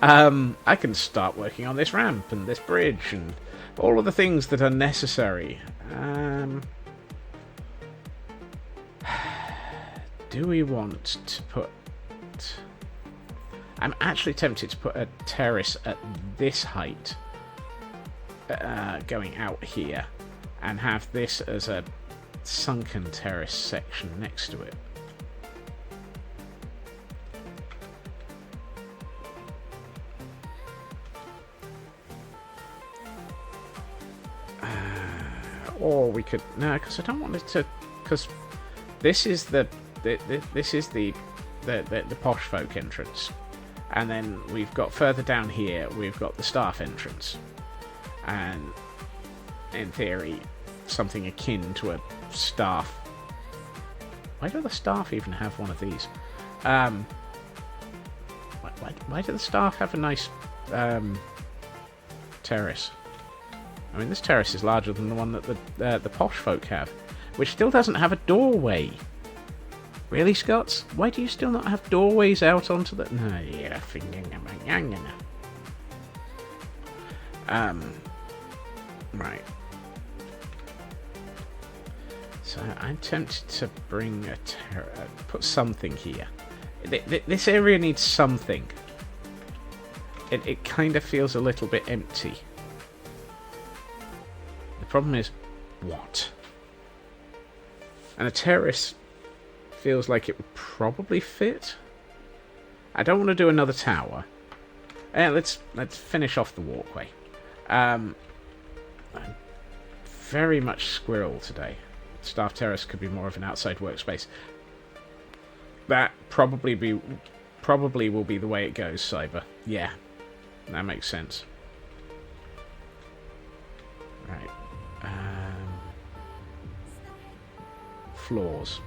I can start working on this ramp and this bridge and all of the things that are necessary. do we want to put... I'm actually tempted to put a terrace at this height, going out here, and have this as a sunken terrace section next to it. Or we could... No, because I don't want it to... Because this is this is the posh folk entrance. And then we've got further down here, we've got the staff entrance. And in theory, something akin to a staff... Why do the staff even have one of these? Why do the staff have a nice terrace? I mean, this terrace is larger than the one that the posh folk have, which still doesn't have a doorway. Really, Scots? Why do you still not have doorways out onto the... No, yeah, right. So I'm tempted to bring put something here. This area needs something. It kind of feels a little bit empty. The problem is, what? And a terrace feels like it would probably fit. I don't want to do another tower. Let's finish off the walkway. I'm very much squirrel today. Staff terrace could be more of an outside workspace. That probably will be the way it goes, Cyber. Yeah, that makes sense. Right. Floors.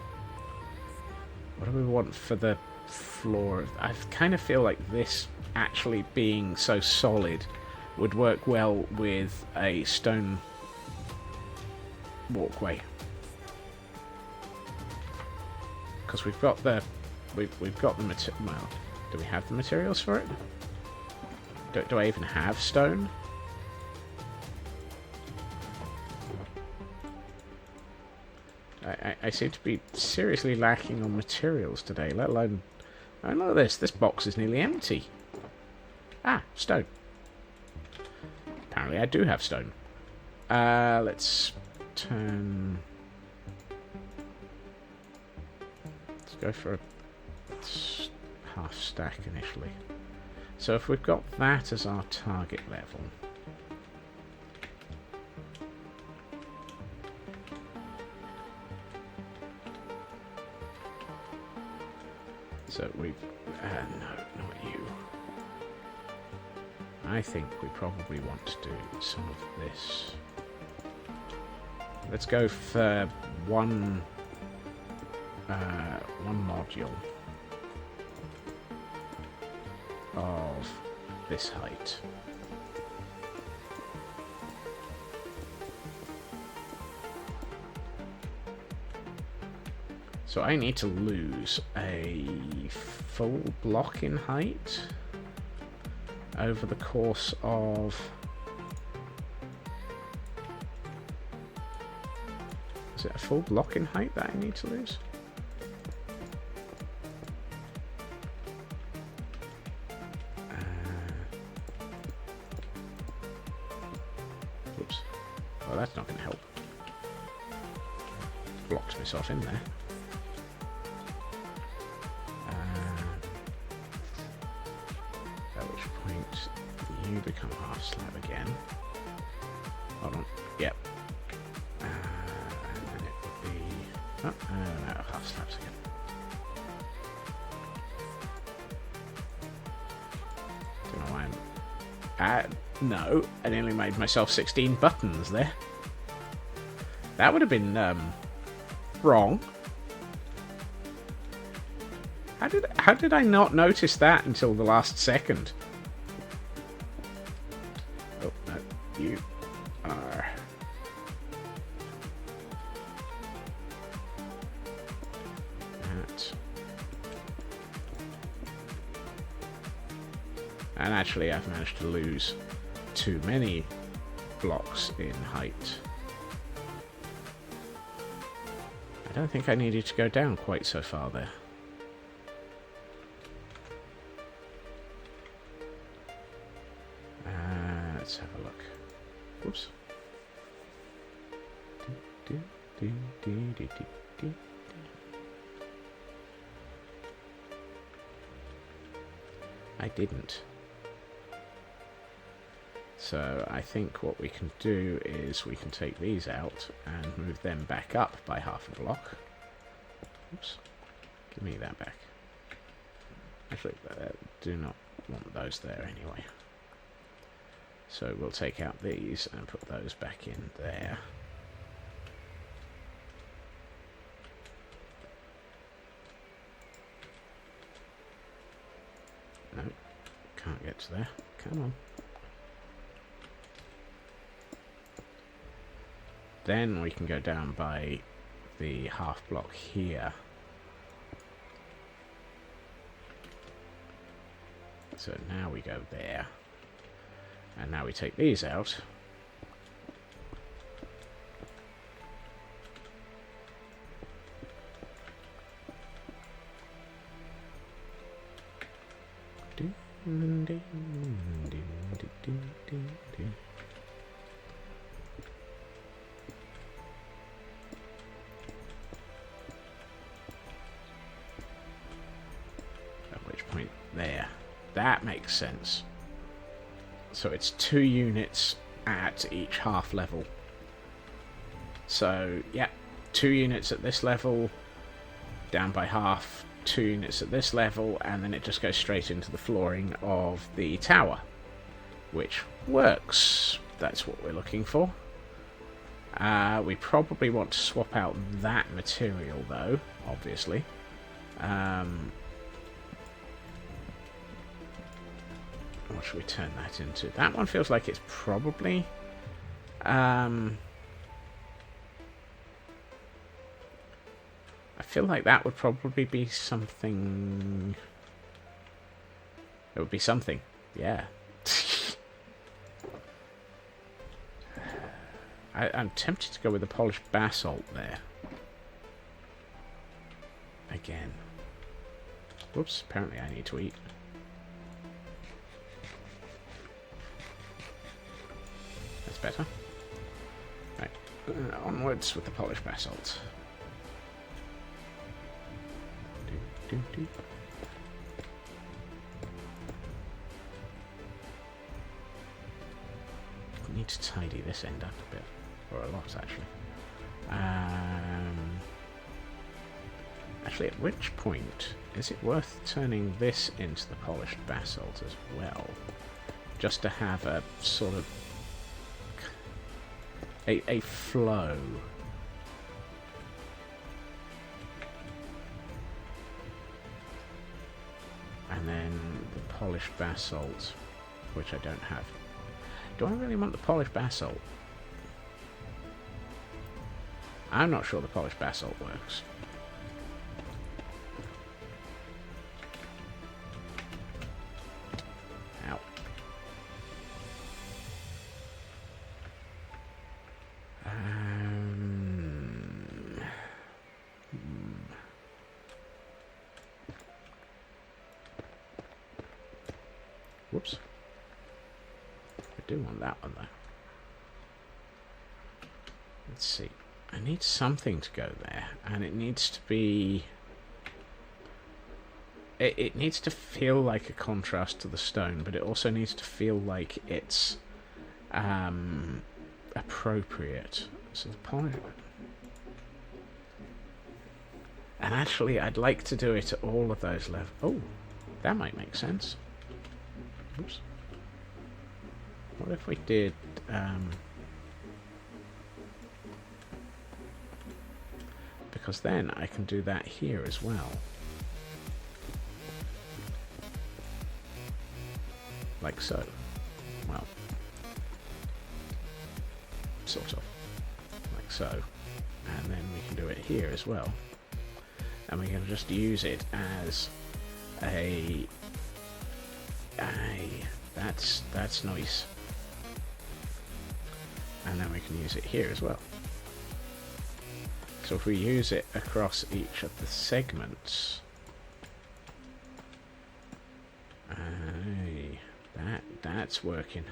What do we want for the floor? I kind of feel like this actually being so solid would work well with a stone walkway. Because we've got the material. Well, do we have the materials for it? Do I even have stone? I seem to be seriously lacking on materials today, let alone... Oh, look at this. This box is nearly empty. Ah, stone. Apparently I do have stone. Let's turn... Let's go for a half stack initially. So if we've got that as our target level... So we've... no, not you. I think we probably want to do some of this. Let's go for one module of this height. So I need to lose a full block in height over the course of... Is it a full block in height that I need to lose? Oops. Well, that's not going to help. Blocked myself in there. You become half slab again. Hold on. Yep. And then it would be... Oh, no, half slabs again. Don't know why I'm... no, I nearly made myself 16 buttons there. That would have been, wrong. How did I not notice that until the last second? Oh, no, you are... That. And actually I've managed to lose too many blocks in height. I don't think I needed to go down quite so far there. Let's have a look. Whoops. I didn't. So I think what we can do is we can take these out and move them back up by half a block. Oops. Give me that back. Actually, do not want those there anyway. So we'll take out these and put those back in there. No, can't get to there. Come on. Then we can go down by the half block here. So now we go there. And now we take these out. At which point, there. That makes sense. So it's 2 units at each half level. So, yeah, 2 units at this level, down by half, 2 units at this level, and then it just goes straight into the flooring of the tower, which works. That's what we're looking for. We probably want to swap out that material, though, obviously. What should we turn that into? That one feels like it's probably... I feel like that would probably be something... It would be something, yeah. I'm tempted to go with the polished basalt there. Again. Whoops, apparently I need to eat. That's better. Right, onwards with the polished basalt. We need to tidy this end up a bit. Or a lot, actually. Actually, at which point is it worth turning this into the polished basalt as well? Just to have a sort of... a flow. And then the polished basalt, which I don't have. Do I really want the polished basalt? I'm not sure the polished basalt works. Ow. Whoops. I do want that one though. Let's see. I need something to go there, and it needs to be... It needs to feel like a contrast to the stone, but it also needs to feel like it's appropriate. So the polish... And actually, I'd like to do it at all of those levels. Oh, that might make sense. Oops. What if we did... because then I can do that here as well. Like so. Well, sort of. Like so. And then we can do it here as well. And we can just use it as a... That's nice. And then we can use it here as well. So if we use it across each of the segments... Aye, that's working.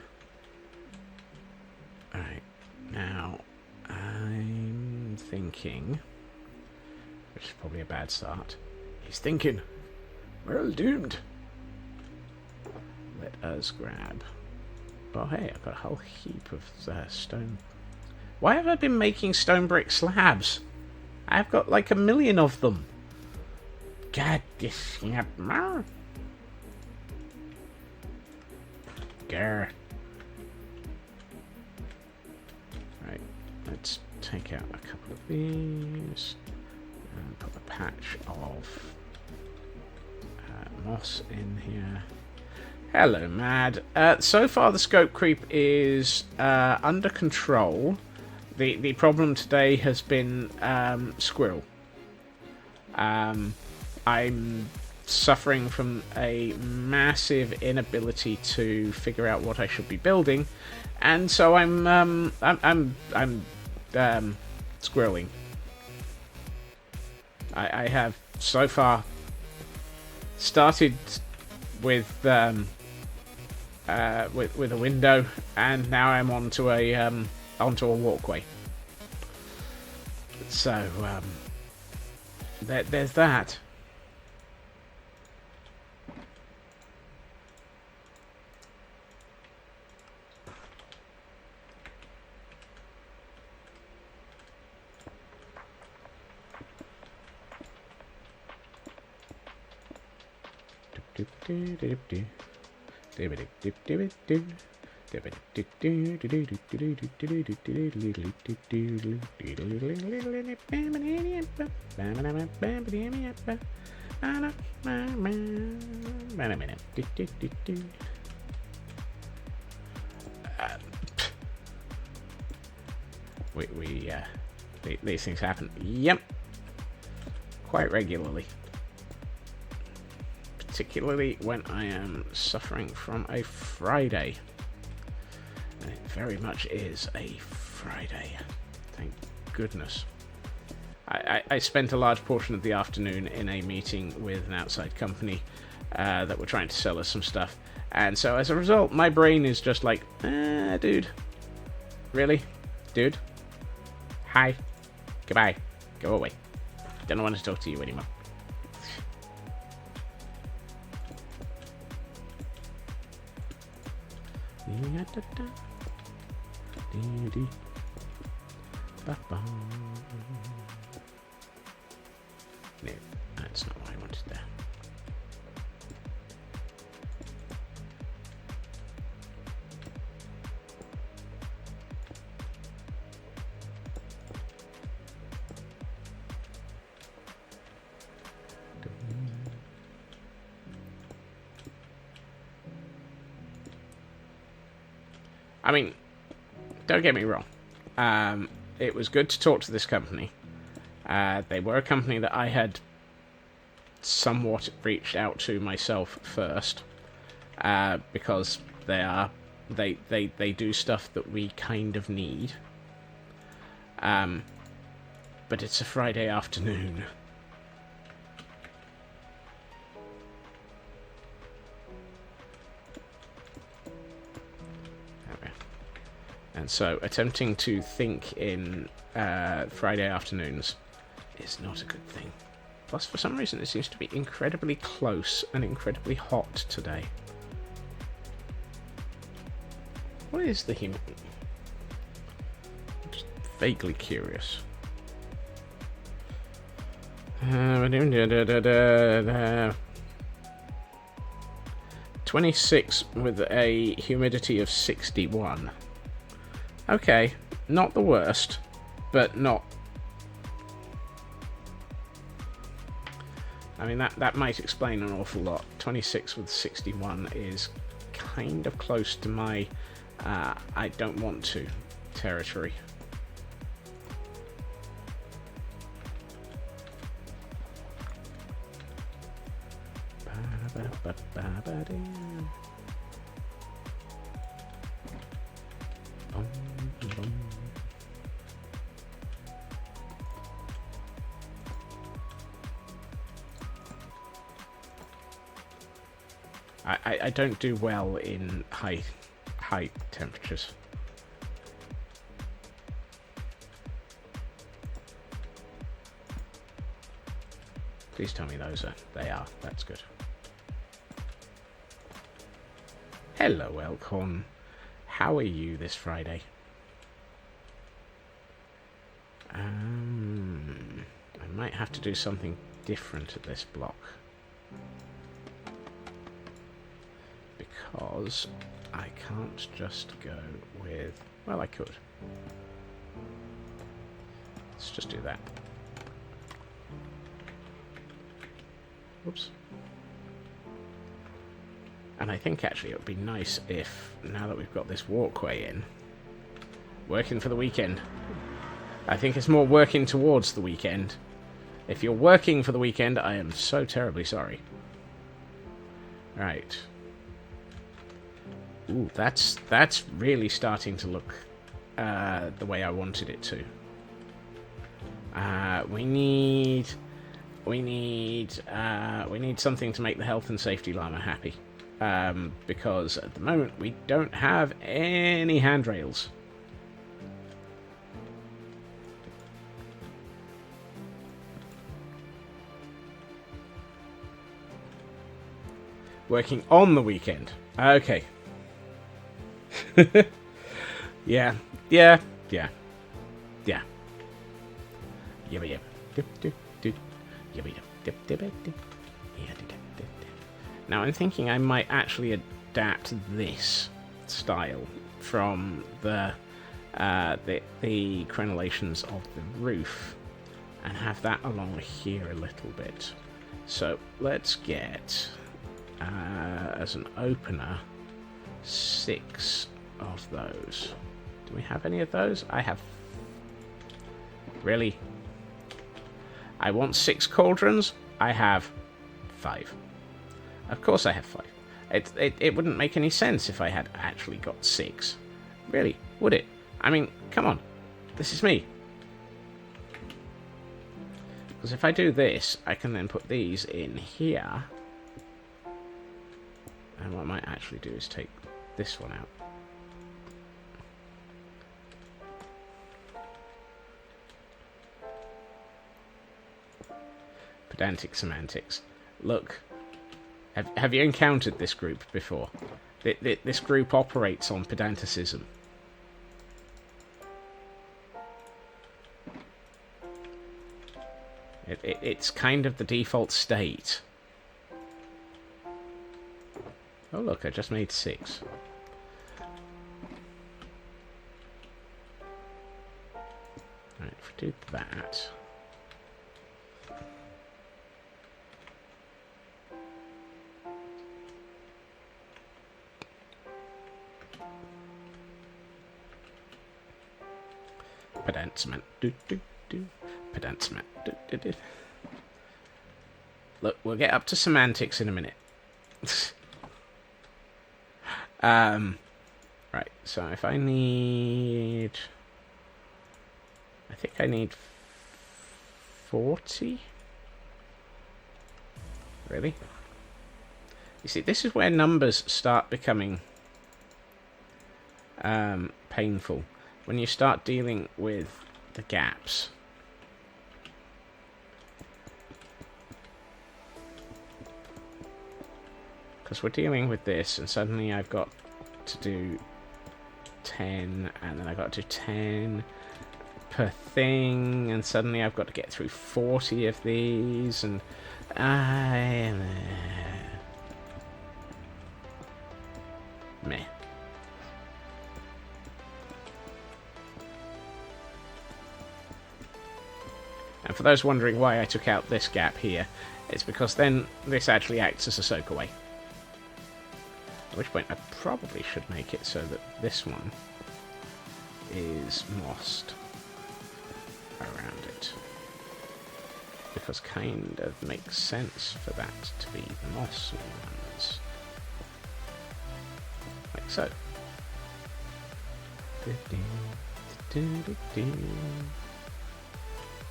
Alright, now I'm thinking... Which is probably a bad start. He's thinking, we're all doomed. Let us grab... Oh hey, I've got a whole heap of stone. Why have I been making stone brick slabs? I've got like 1 million of them. God, this... Grr. Right, let's take out a couple of these and put a patch of moss in here. Hello, Mad. So far, the scope creep is under control. The problem today has been Squirrel. I'm suffering from a massive inability to figure out what I should be building, and so I'm squirreling. I have so far started with a window, and now I'm onto a walkway. So there's that. These things happen. Yep. Quite regularly. Particularly when I am suffering from a Friday. And it very much is a Friday. Thank goodness. I spent a large portion of the afternoon in a meeting with an outside company that were trying to sell us some stuff. And so as a result, my brain is just like, dude. Really? Dude? Hi. Goodbye. Go away. Don't want to talk to you anymore. No, that's not what I wanted there. I mean, don't get me wrong. It was good to talk to this company. They were a company that I had somewhat reached out to myself first, because they do stuff that we kind of need. But it's a Friday afternoon. And so, attempting to think in Friday afternoons is not a good thing. Plus, for some reason, it seems to be incredibly close and incredibly hot today. What is the human? I'm just vaguely curious. 26 with a humidity of 61. Okay, not the worst, but not... I mean, that might explain an awful lot. 26 with 61 is kind of close to my I don't want to territory. I don't do well in high temperatures. Please tell me they are. That's good. Hello, Elkhorn. How are you this Friday? I might have to do something different at this block. Because I can't just go with... Well, I could. Let's just do that. Whoops. And I think actually it would be nice if, now that we've got this walkway in, working for the weekend. I think it's more working towards the weekend. If you're working for the weekend, I am so terribly sorry. Right. Ooh, that's really starting to look the way I wanted it to. We need something to make the health and safety llama happy. Because at the moment we don't have any handrails. Working on the weekend. Okay. Yeah. Now I'm thinking I might actually adapt this style from the crenellations of the roof and have that along here a little bit. So let's get as an opener 6 of those. Do we have any of those? I have. Really? I want 6 cauldrons? I have 5. Of course I have 5. It wouldn't make any sense if I had actually got 6. Really, would it? I mean, come on. This is me. Because if I do this, I can then put these in here. And what I might actually do is take this one out. Pedantic semantics. Look, have you encountered this group before? This group operates on pedanticism. It's kind of the default state. Oh look, I just made 6. Right, if we do that... Pedant cement. Pedant cement. Look, we'll get up to semantics in a minute. Right, so if I need... I think I need 40? Really? You see, this is where numbers start becoming painful. When you start dealing with the gaps. Because we're dealing with this, and suddenly I've got to do 10, and then I've got to do 10 per thing, and suddenly I've got to get through 40 of these, and meh. And for those wondering why I took out this gap here, it's because then this actually acts as a soakaway. At which point I probably should make it so that this one is mossed around it. Because kind of makes sense for that to be the mossy ones. Like so.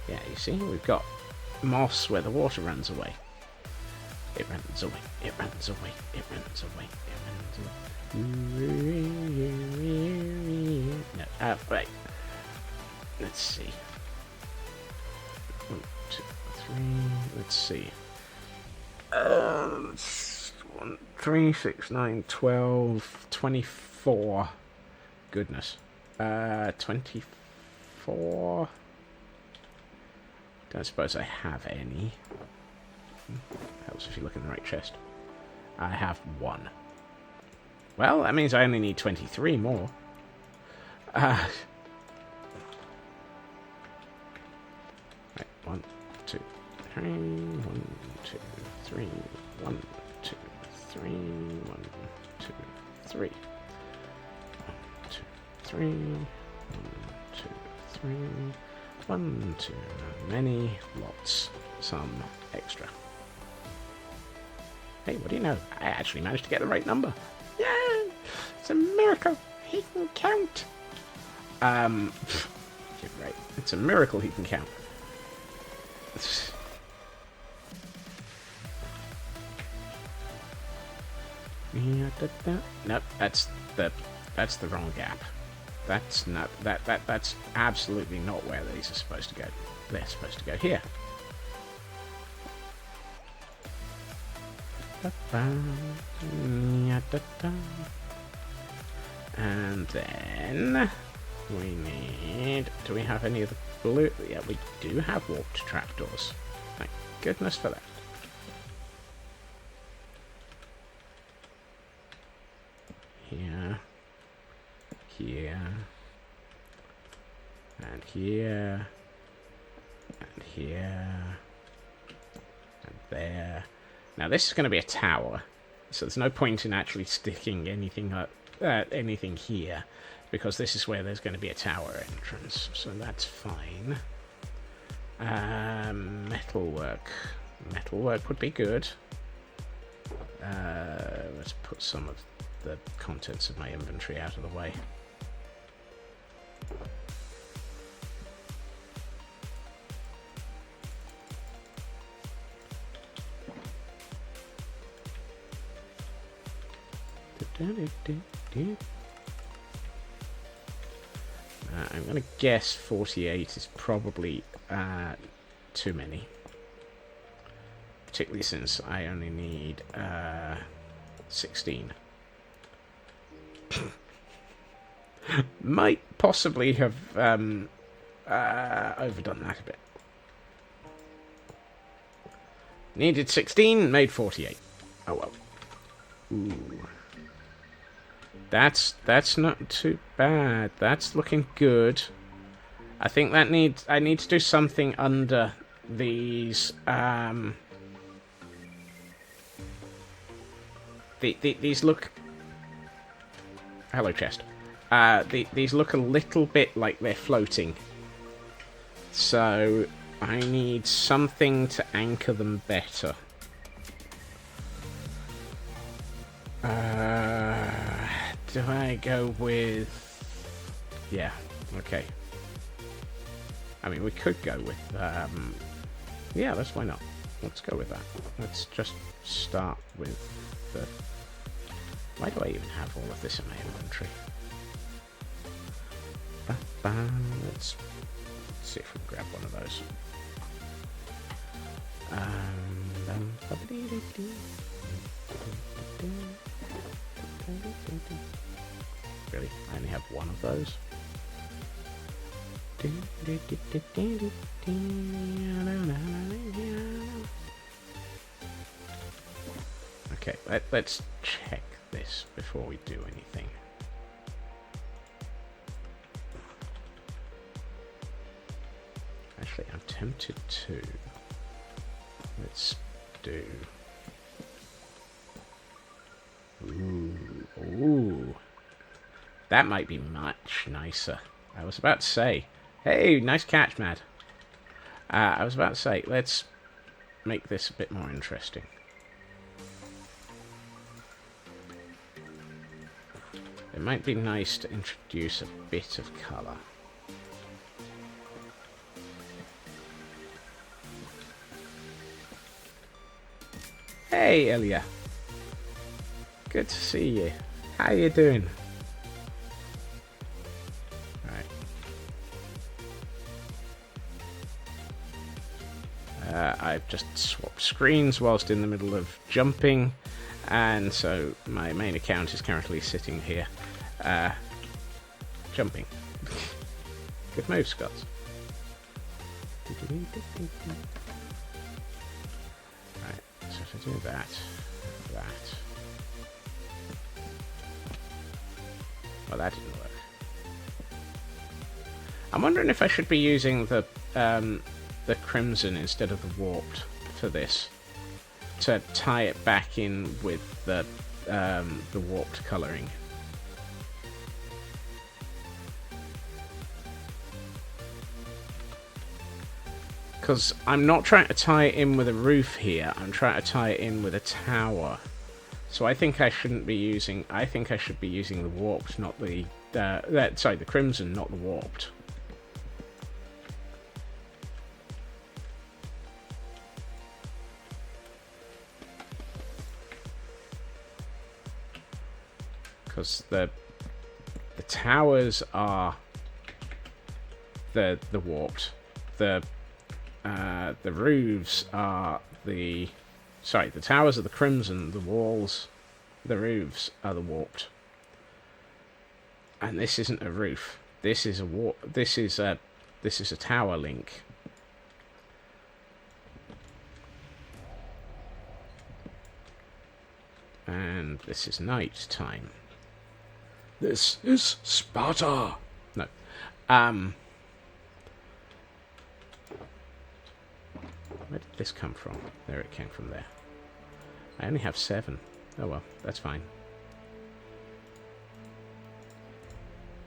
Yeah, you see, we've got moss where the water runs away. It runs away. It runs away. It runs away. It runs away. No. Right. Let's see. 1, 2, 3. Let's see. 1, 3, 6, 9, 12, 24. Goodness. 24. Don't suppose I have any. Helps if you look in the right chest. I have 1. Well, that means I only need 23 more. Right, 1, 2, 3. 1, 2, 3. 1, 2, 3. 1, 2, 3. 1, 2, 3. 1, 2, 3. 1, 2. Many, lots, some extra. Hey, what do you know? I actually managed to get the right number. Yay! It's a miracle. He can count. You're right. It's a miracle he can count. Nope, that's the wrong gap. That's not that's absolutely not where these are supposed to go. They're supposed to go here. And then we need... Do we have any of the blue? Yeah, we do have warped trapdoors. Thank goodness for that. Here. Here. And here. And here. And there. Now this is going to be a tower, so there's no point in actually sticking anything up, anything here, because this is where there's going to be a tower entrance, so that's fine. Metalwork. Metalwork would be good. Let's put some of the contents of my inventory out of the way. I'm going to guess 48 is probably too many. Particularly since I only need 16. Might possibly have overdone that a bit. Needed 16, made 48. Oh well. Ooh. That's not too bad. That's looking good. I think that I need to do something under these these look... Hello, chest. These look a little bit like they're floating. So I need something to anchor them better. Do I go with... Yeah, okay. I mean, we could go with... Yeah, why not? Let's go with that. Let's just start with the... Why do I even have all of this in my inventory? Let's see if we can grab one of those. Really? I only have one of those? Okay, let's check this before we do anything. Actually, I'm tempted to. Let's do... Ooh. That might be much nicer. I was about to say... Hey, nice catch, Mad. I was about to say, let's make this a bit more interesting. It might be nice to introduce a bit of colour. Hey, Ilya. Good to see you. How you doing? Right. I've just swapped screens whilst in the middle of jumping, and so my main account is currently sitting here, jumping. Good move, Scott. Right, so if I do that. Well, that didn't work. I'm wondering if I should be using the crimson instead of the warped for this, to tie it back in with the warped colouring. Because I'm not trying to tie it in with a roof here, I'm trying to tie it in with a tower. So I think I shouldn't be using... I think I should be using the warped, not the... sorry, the crimson, not the warped. Because the towers are the warped. The roofs are the... Sorry, the towers are the crimson, the walls, the roofs are the warped. And this isn't a roof. This is a this is a tower link. And this is night time. This is Sparta. No. Where did this come from? There, it came from there. I only have 7. Oh well, that's fine.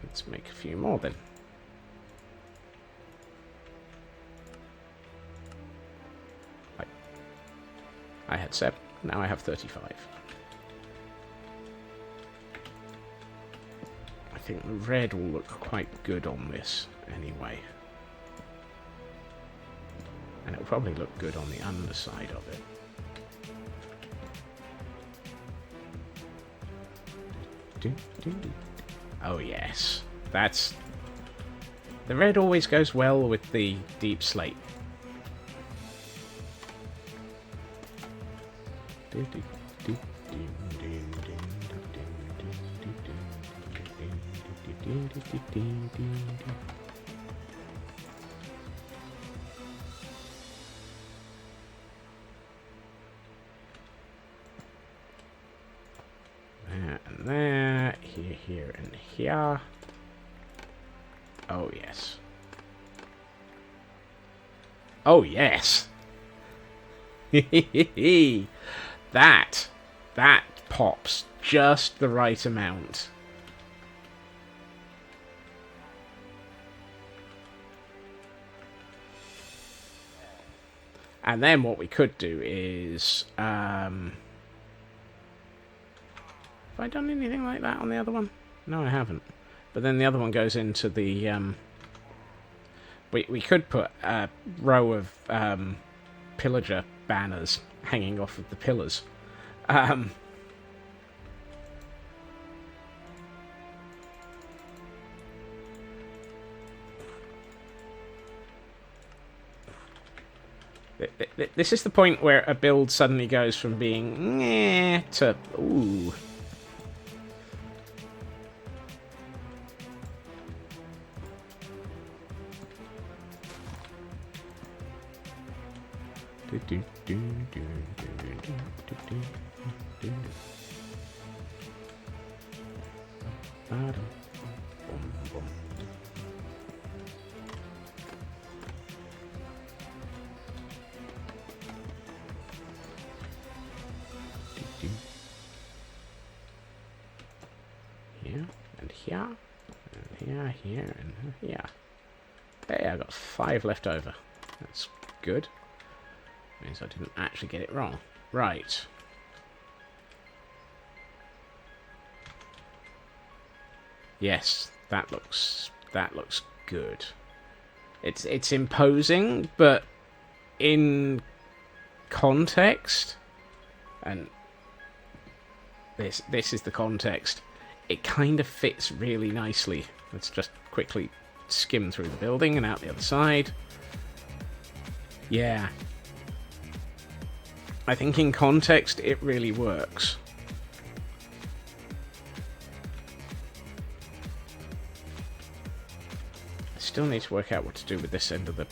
Let's make a few more then. I had 7, now I have 35. I think the red will look quite good on this anyway. And it'll probably look good on the underside of it. Oh yes, that's... The red always goes well with the deep slate. And there, here, and here. Oh, yes. Oh, yes! That pops just the right amount. And then what we could do is... Have I done anything like that on the other one? No, I haven't. But then the other one goes into the... We could put a row of pillager banners hanging off of the pillars. This is the point where a build suddenly goes from being meh to ooh. Here and here and here and here. Hey, I got 5 left over. That's good. Means I didn't actually get it wrong. Right. Yes, that looks good. It's imposing, but in context, And this is the context. It kind of fits really nicely. Let's just quickly skim through the building and out the other side. Yeah. I think in context it really works. I still need to work out what to do with this end of the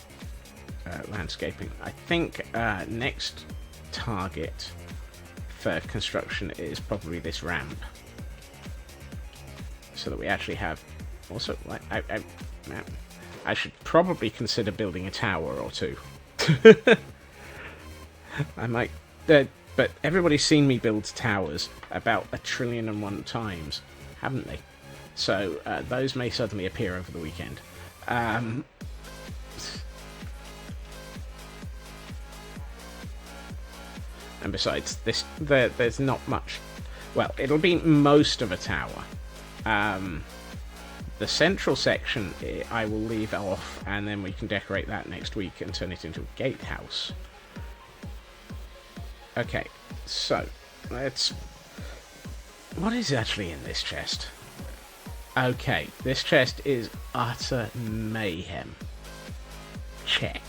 landscaping. I think next target for construction is probably this ramp, so that we actually have. Also, I should probably consider building a tower or two. I might, but everybody's seen me build towers about 1,000,000,001 times, haven't they? So those may suddenly appear over the weekend. And besides, there's not much. Well, it'll be most of a tower. The central section I will leave off, and then we can decorate that next week and turn it into a gatehouse. Okay, so let's. What is actually in this chest? Okay, this chest is utter mayhem. Check.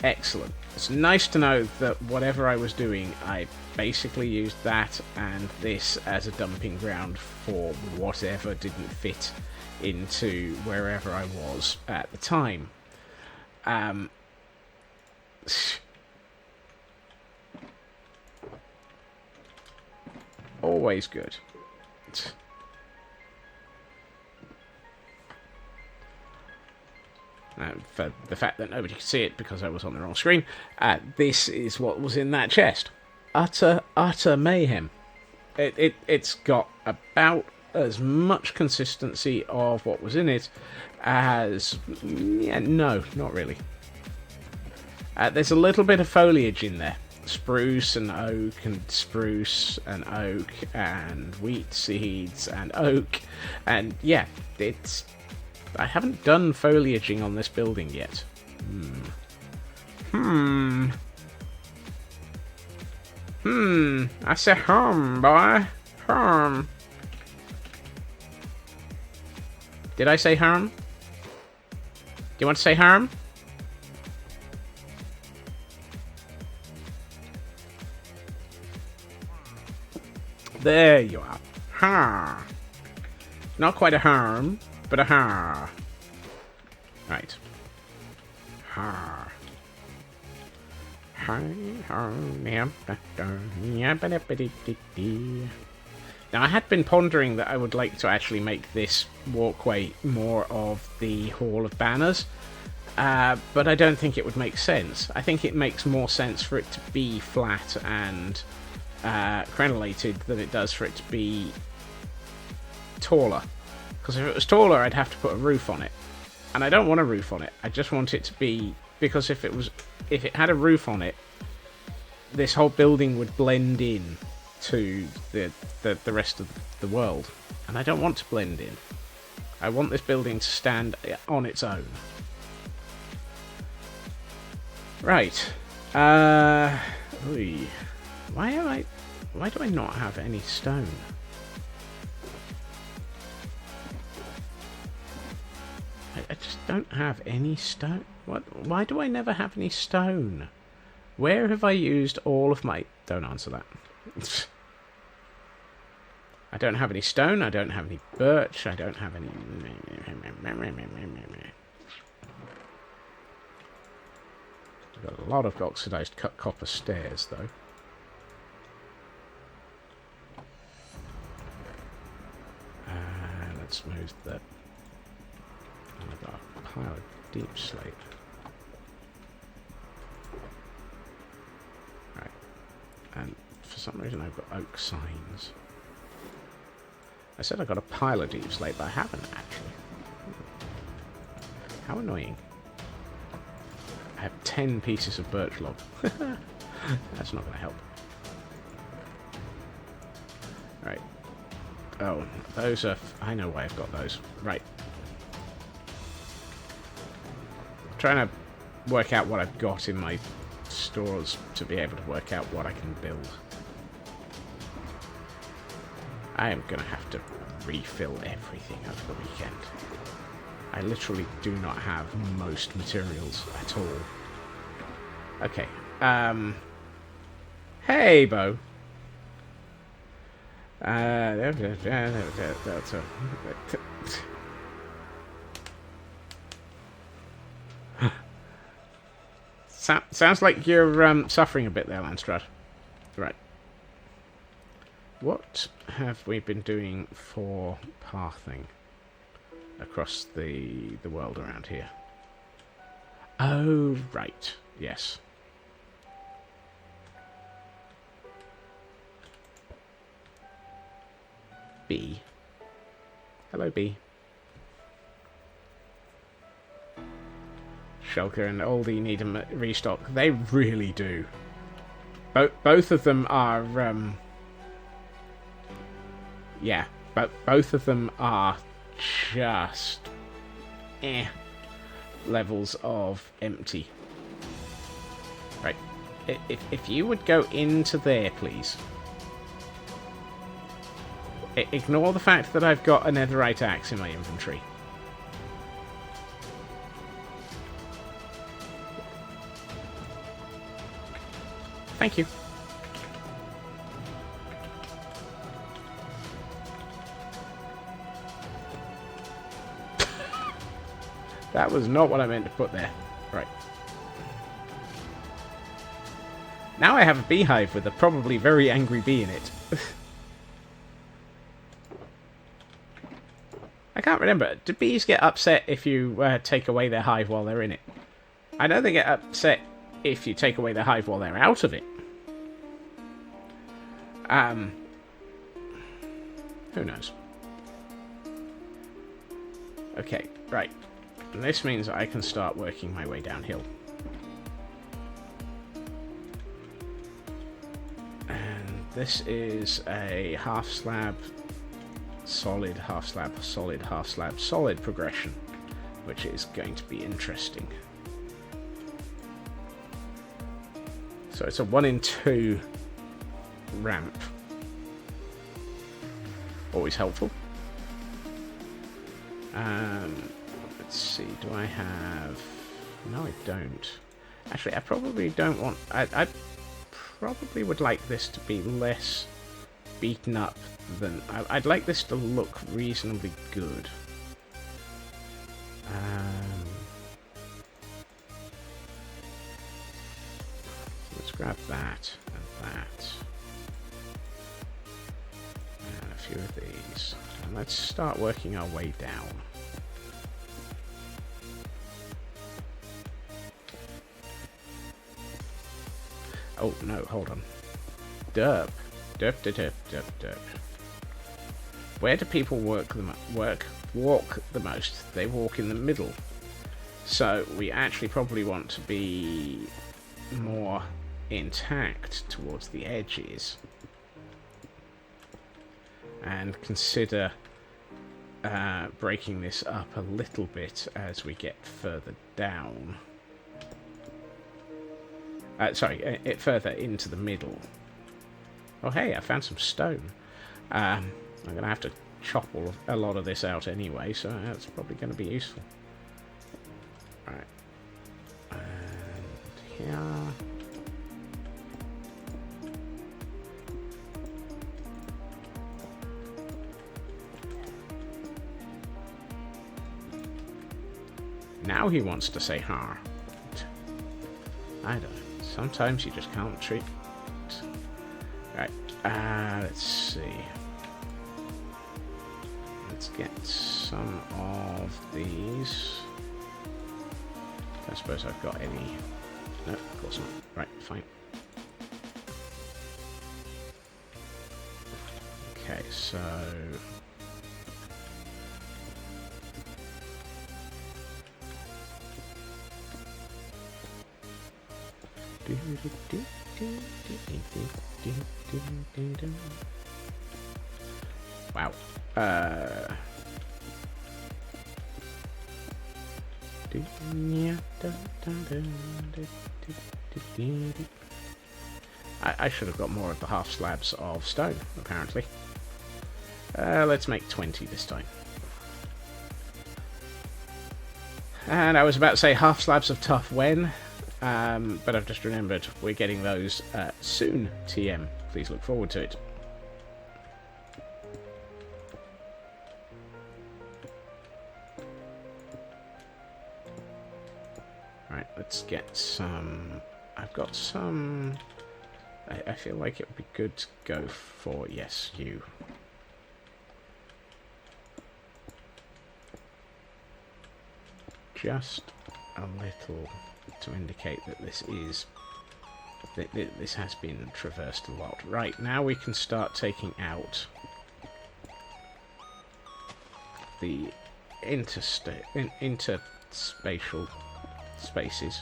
Excellent. It's nice to know that whatever I was doing, I basically used that and this as a dumping ground for whatever didn't fit into wherever I was at the time. Always good. For the fact that nobody could see it because I was on the wrong screen, this is what was in that chest. Utter mayhem. It's got about as much consistency of what was in it as... Yeah, no, not really. There's a little bit of foliage in there. Spruce and oak and spruce and oak and wheat seeds and oak. And yeah, it's... I haven't done foliaging on this building yet. I say boy. Did I say Do you want to say There you are. Not quite a but a Right. Now, I had been pondering that I would like to actually make this walkway more of the Hall of Banners, but I don't think it would make sense. I think it makes more sense for it to be flat and crenellated than it does for it to be taller. Because if it was taller, I'd have to put a roof on it. And I don't want a roof on it. I just want it to be... Because if it had a roof on it, this whole building would blend in to the rest of the world. And I don't want to blend in. I want this building to stand on its own. Right. Why do I not have any stone? I just don't have any stone. Why do I never have any stone? Where have I used all of my... Don't answer that. I don't have any stone. I don't have any birch. I don't have any... I've got a lot of oxidized cut copper stairs, though. Let's move the... I've got a pile of deep slate. Right. And for some reason I've got oak signs. I said I got a pile of deep slate, but I haven't actually. How annoying. I have 10 pieces of birch log. That's not going to help. Right. Oh, those are... I know why I've got those. Right. Trying to work out what I've got in my stores to be able to work out what I can build. I am going to have to refill everything over the weekend. I literally do not have most materials at all. Okay. Hey, Bo. Sounds like you're suffering a bit there, Landstrad. Right. What have we been doing for pathing across the world around here? Oh, right. Yes. B. Hello, B. Shulker and Oldie need a restock. They really do. Both of them are... yeah, but both of them are just... levels of empty. Right. If you would go into there, please. Ignore the fact that I've got a netherite axe in my inventory. Thank you. That was not what I meant to put there. Right. Now I have a beehive with a probably very angry bee in it. I can't remember. Do bees get upset if you take away their hive while they're in it? I know they get upset if you take away their hive while they're out of it. Who knows? Okay, right. And this means I can start working my way downhill. And this is a half slab, solid, half slab, solid, half slab, solid progression, which is going to be interesting. So it's a 1 in 2 ramp. Always helpful. Let's see, do I have... No, I don't. Actually, I probably don't want... I probably would like this to be less beaten up than... I'd like this to look reasonably good. Let's grab that and that. And a few of these. And let's start working our way down. Oh, no, hold on. Derp. Derp, derp, derp, derp. Where do people walk the most? They walk in the middle. So we actually probably want to be more intact towards the edges. And consider breaking this up a little bit as we get further down. Sorry, further into the middle. Oh, hey, I found some stone. I'm going to have to chop a lot of this out anyway, so that's probably going to be useful. Alright. And here. Now he wants to say ha. I don't know. Sometimes you just can't treat. Right. Let's see. Let's get some of these. I suppose I've got any. No, of course not. Right, fine. Okay, so. Wow. I should have got more of the half slabs of stone, apparently. Let's make 20 this time. And I was about to say half slabs of tough when, but I've just remembered we're getting those soon, TM. Please look forward to it. Right, let's get some... I've got some... I feel like it would be good to go for... Yes, you. Just a little to indicate that this is... This has been traversed a lot. Right, now we can start taking out the interspatial spaces.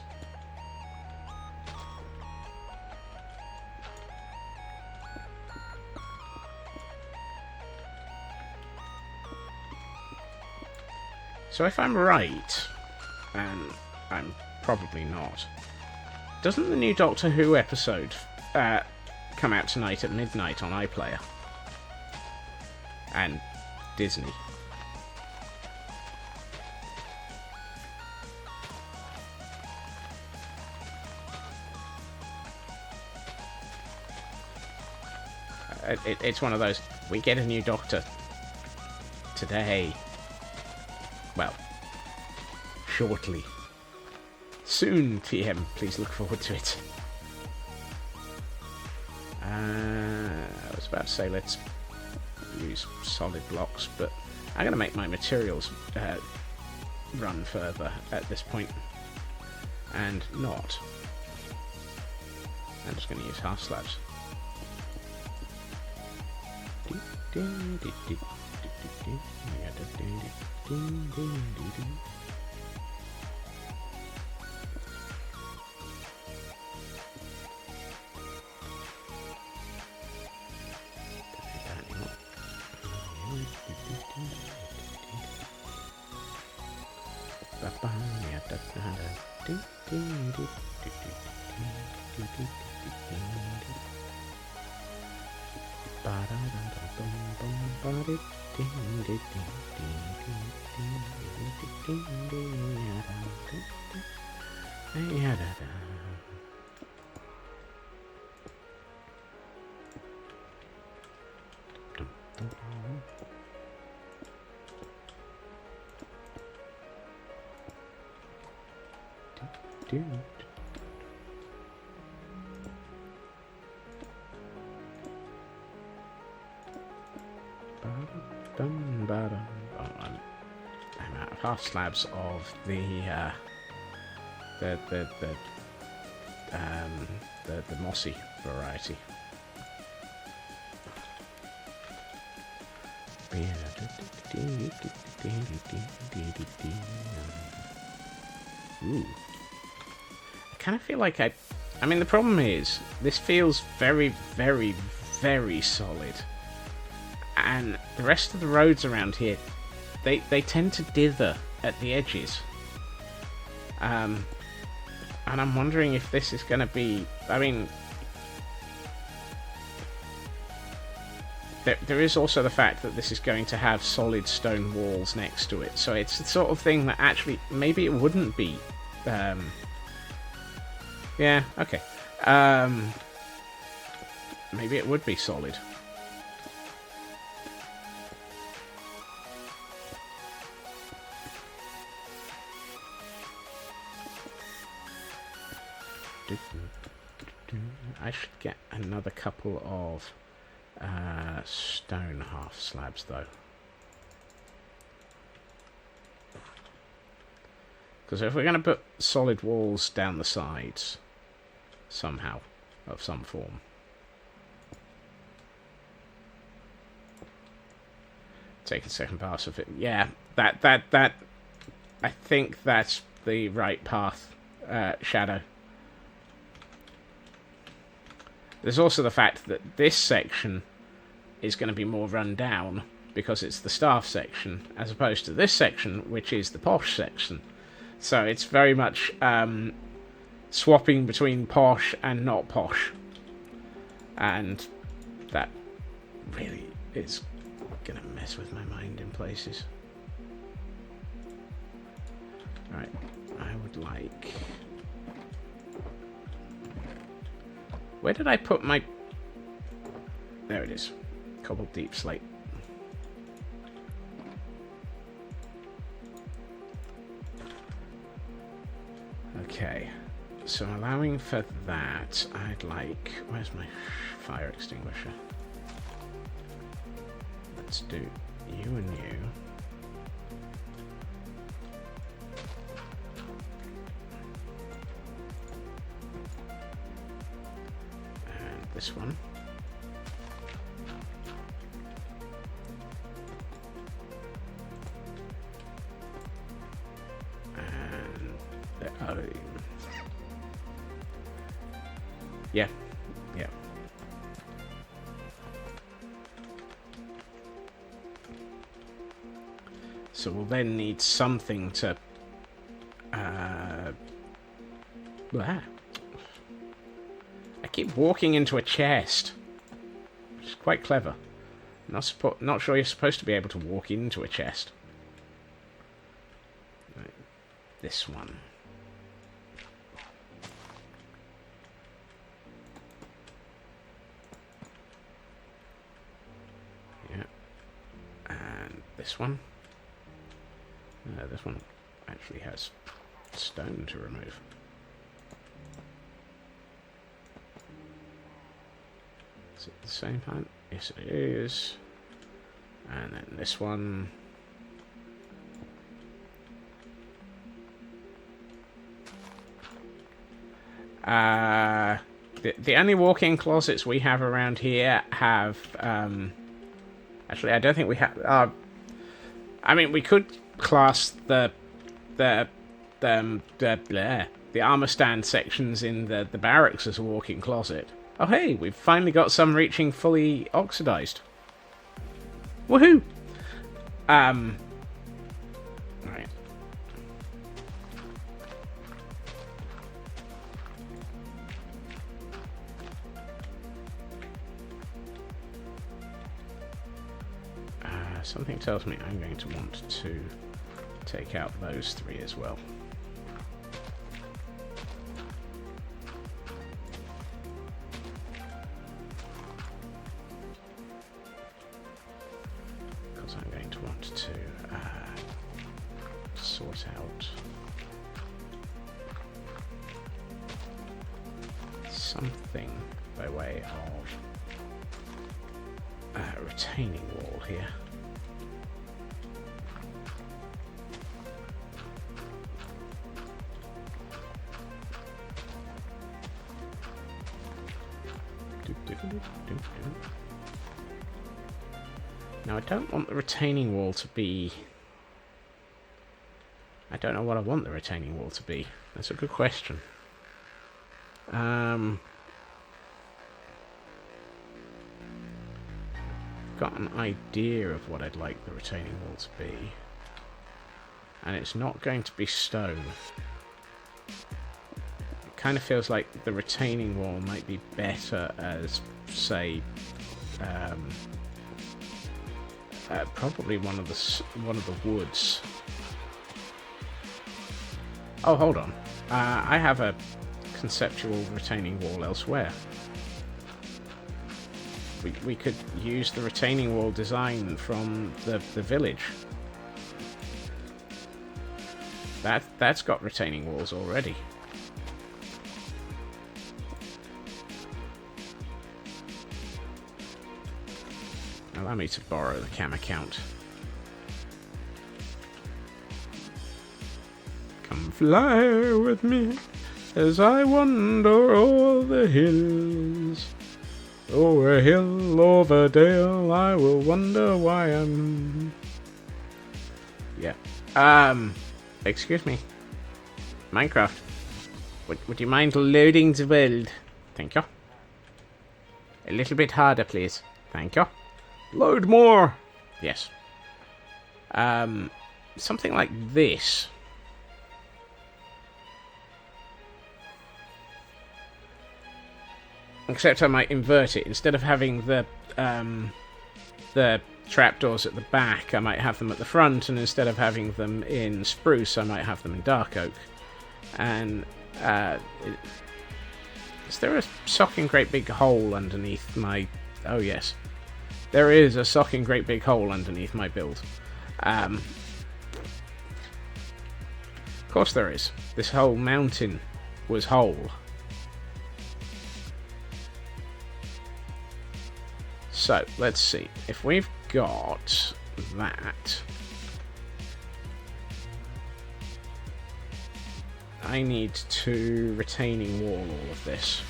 So if I'm right, and I'm probably not, doesn't the new Doctor Who episode come out tonight at midnight on iPlayer? And Disney. It's one of those, we get a new Doctor today. Well, shortly. Soon, TM. Please look forward to it. I was about to say let's use solid blocks, but I'm going to make my materials run further at this point. And not. I'm just going to use half slabs. I'm out of half slabs of the mossy variety. Ooh. I kind of feel like I mean, the problem is, this feels very, very, very solid. And the rest of the roads around here, they tend to dither at the edges. And I'm wondering if this is going to be... I mean... There is also the fact that this is going to have solid stone walls next to it. So it's the sort of thing that actually... Maybe it wouldn't be... yeah, okay. Maybe it would be solid. I should get another couple of stone half slabs, though. Because if we're going to put solid walls down the sides, somehow, of some form. Take a second pass of it. Yeah, that. I think that's the right path, Shadow. There's also the fact that this section is going to be more run down because it's the staff section, as opposed to this section, which is the posh section. So it's very much swapping between posh and not posh. And that really is gonna mess with my mind in places. Right, I would like... Where did I put my... There it is. Cobbled deep slate. Okay, so allowing for that, I'd like... Where's my fire extinguisher? Let's do you and you. And this one. Yeah, yeah. So we'll then need something to... I keep walking into a chest. Which is quite clever. Not sure you're supposed to be able to walk into a chest. Right. This one. This one. This one actually has stone to remove. Is it the same height? Yes, it is. And then this one. The only walk-in closets we have around here have. Actually, I don't think we have. I mean, we could class the armor stand sections in the barracks as a walk-in closet. Oh hey, we've finally got some reaching fully oxidized. Woohoo! Right. Something tells me I'm going to want to take out those three as well. Because I'm going to want to sort out something by way of a retaining wall here. Now, I don't want the retaining wall to be... I don't know what I want the retaining wall to be. That's a good question. Got an idea of what I'd like the retaining wall to be. And it's not going to be stone. It kind of feels like the retaining wall might be better as, say... probably one of the woods. Oh, hold on. I have a conceptual retaining wall elsewhere. We could use the retaining wall design from the village. That's got retaining walls already. Allow me to borrow the cam account. Come fly with me as I wander o'er the hills. Over hill, over dale, I will wonder why I'm... Yeah. Excuse me. Minecraft. Would you mind loading the world? Thank you. A little bit harder, please. Thank you. Load more! Yes. Something like this. Except I might invert it. Instead of having the trapdoors at the back, I might have them at the front, and instead of having them in spruce, I might have them in dark oak. And is there a socking great big hole underneath my... Oh yes, there is a socking great big hole underneath my build. Of course there is. This whole mountain was whole. So, let's see. If we've got that, I need to retaining wall all of this.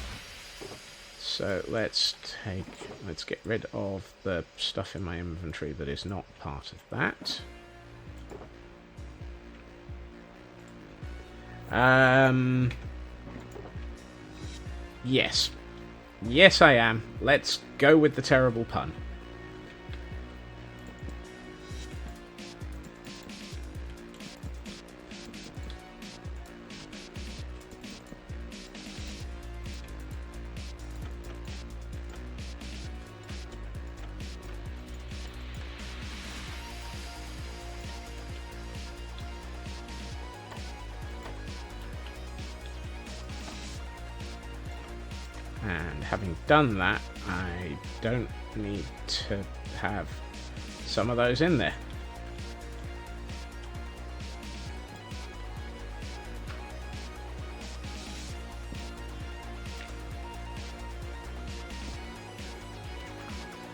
So let's get rid of the stuff in my inventory that is not part of that. Yes. Yes, I am. Let's go with the terrible pun. And having done that, I don't need to have some of those in there.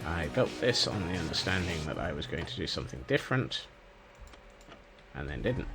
I built this on the understanding that I was going to do something different, and then didn't.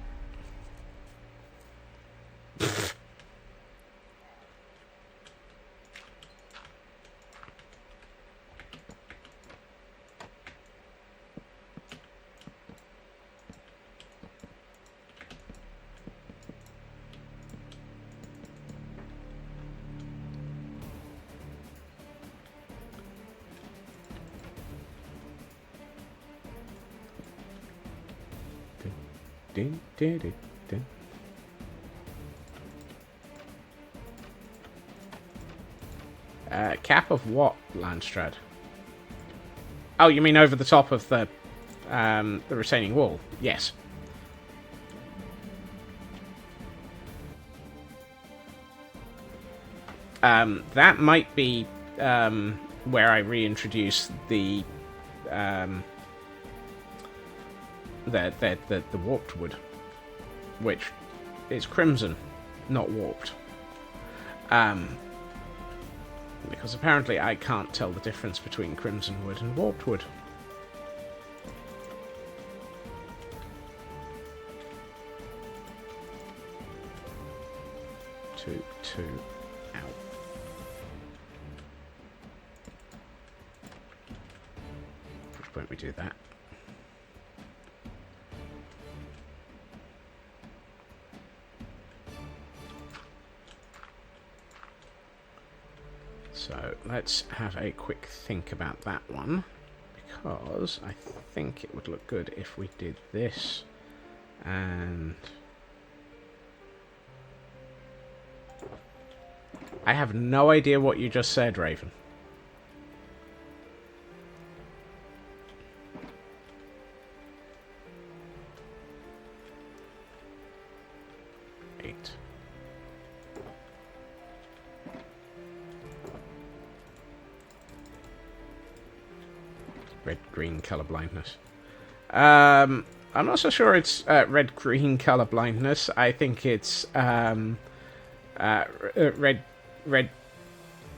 Cap of what, Landstrad? Oh, you mean over the top of the retaining wall? Yes. That might be where I reintroduce the warped wood, which is crimson, not warped. Because apparently I can't tell the difference between crimson wood and warped wood. Two, out. At which point we do that. So let's have a quick think about that one, because I think it would look good if we did this, and I have no idea what you just said, Raven. Red-green colour blindness. I'm not so sure it's red-green colour blindness. I think it's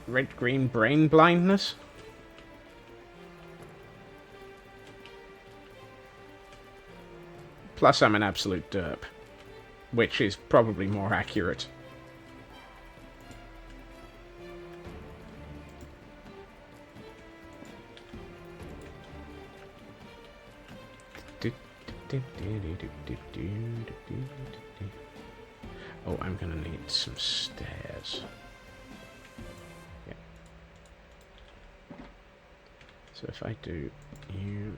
red-green brain blindness. Plus, I'm an absolute derp, which is probably more accurate. Oh, I'm gonna need some stairs. Yeah. So if I do you,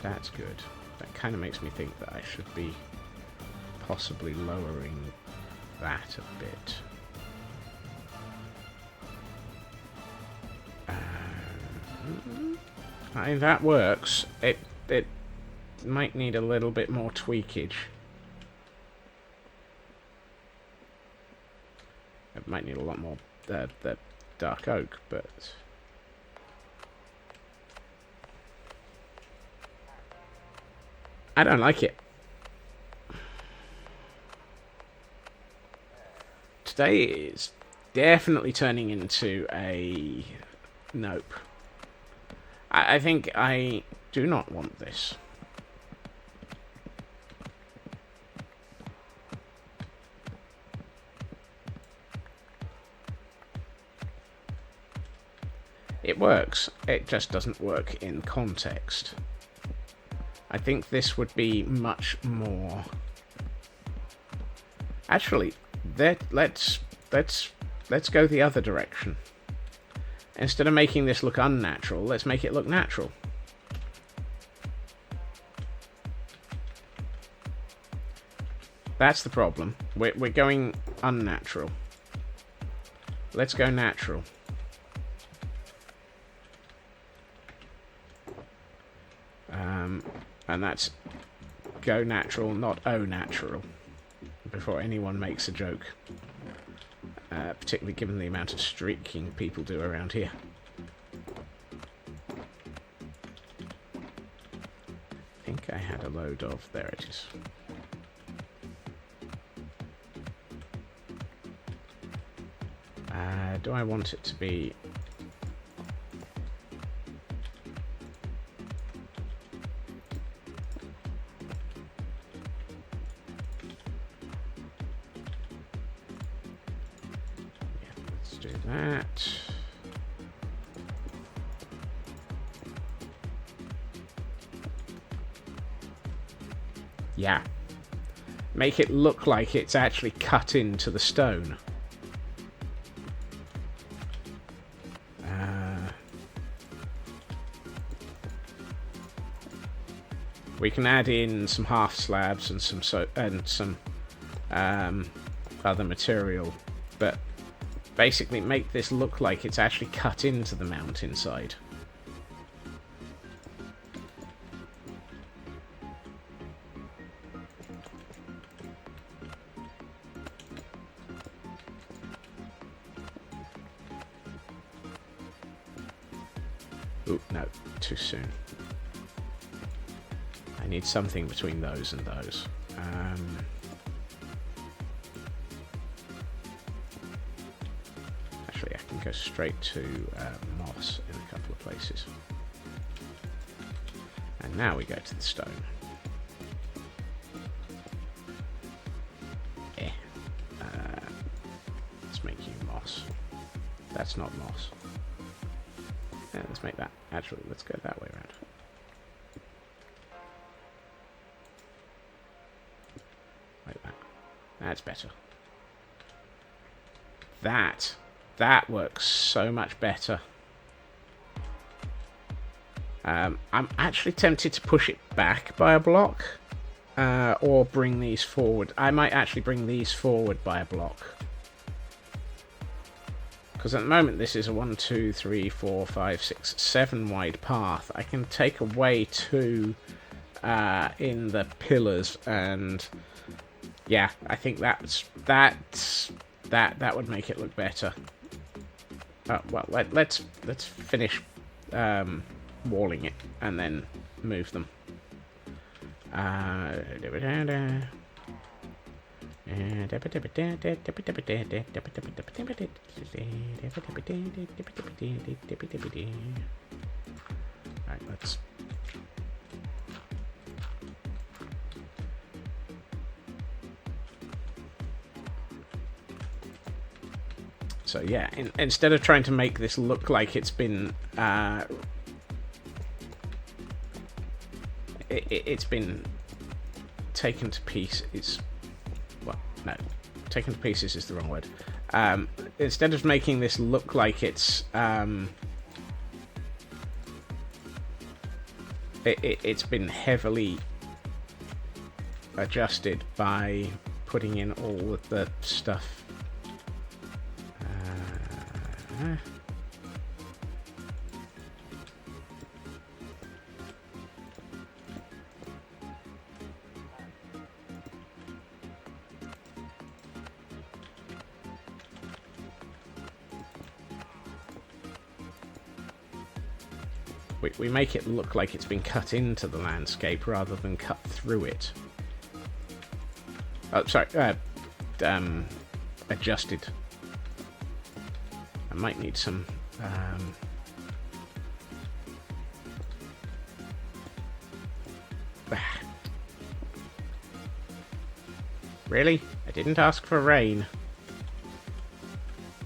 That's good. That kind of makes me think that I should be possibly lowering that a bit. I mean, that works. It might need a little bit more tweakage. It might need a lot more the dark oak, but I don't like it. Today is definitely turning into a nope. I think I do not want this. It works, it just doesn't work in context. I think this would be much more... Actually, let's go the other direction. Instead of making this look unnatural, let's make it look natural. That's the problem. We're going unnatural. Let's go natural. And that's go natural, not oh natural. Before anyone makes a joke. Particularly given the amount of streaking people do around here. I think I had a load of... There it is. Do I want it to be... do that. Yeah. Make it look like it's actually cut into the stone. We can add in some half slabs and some other material, but basically make this look like it's actually cut into the mountainside. Ooh, no, too soon. I need something between those and those. Actually, I can go straight to moss in a couple of places. And now we go to the stone. Let's make you moss. That's not moss. Yeah, let's make that. Actually, let's go that way around. Like that. That's better. That works so much better. I'm actually tempted to push it back by a block, or bring these forward. I might actually bring these forward by a block. Because at the moment this is a 1, 2, 3, 4, 5, 6, 7 wide path. I can take away 2 in the pillars, and yeah, I think that would make it look better. Well, let's finish walling it and then move them. Right, let's... So yeah, instead of trying to make this look like it's been it's been taken to pieces. Well, no, taken to pieces is the wrong word. Instead of making this look like it's it's been heavily adjusted by putting in all of the stuff. We make it look like it's been cut into the landscape rather than cut through it. Oh, sorry, adjusted. I might need some... Really? I didn't ask for rain.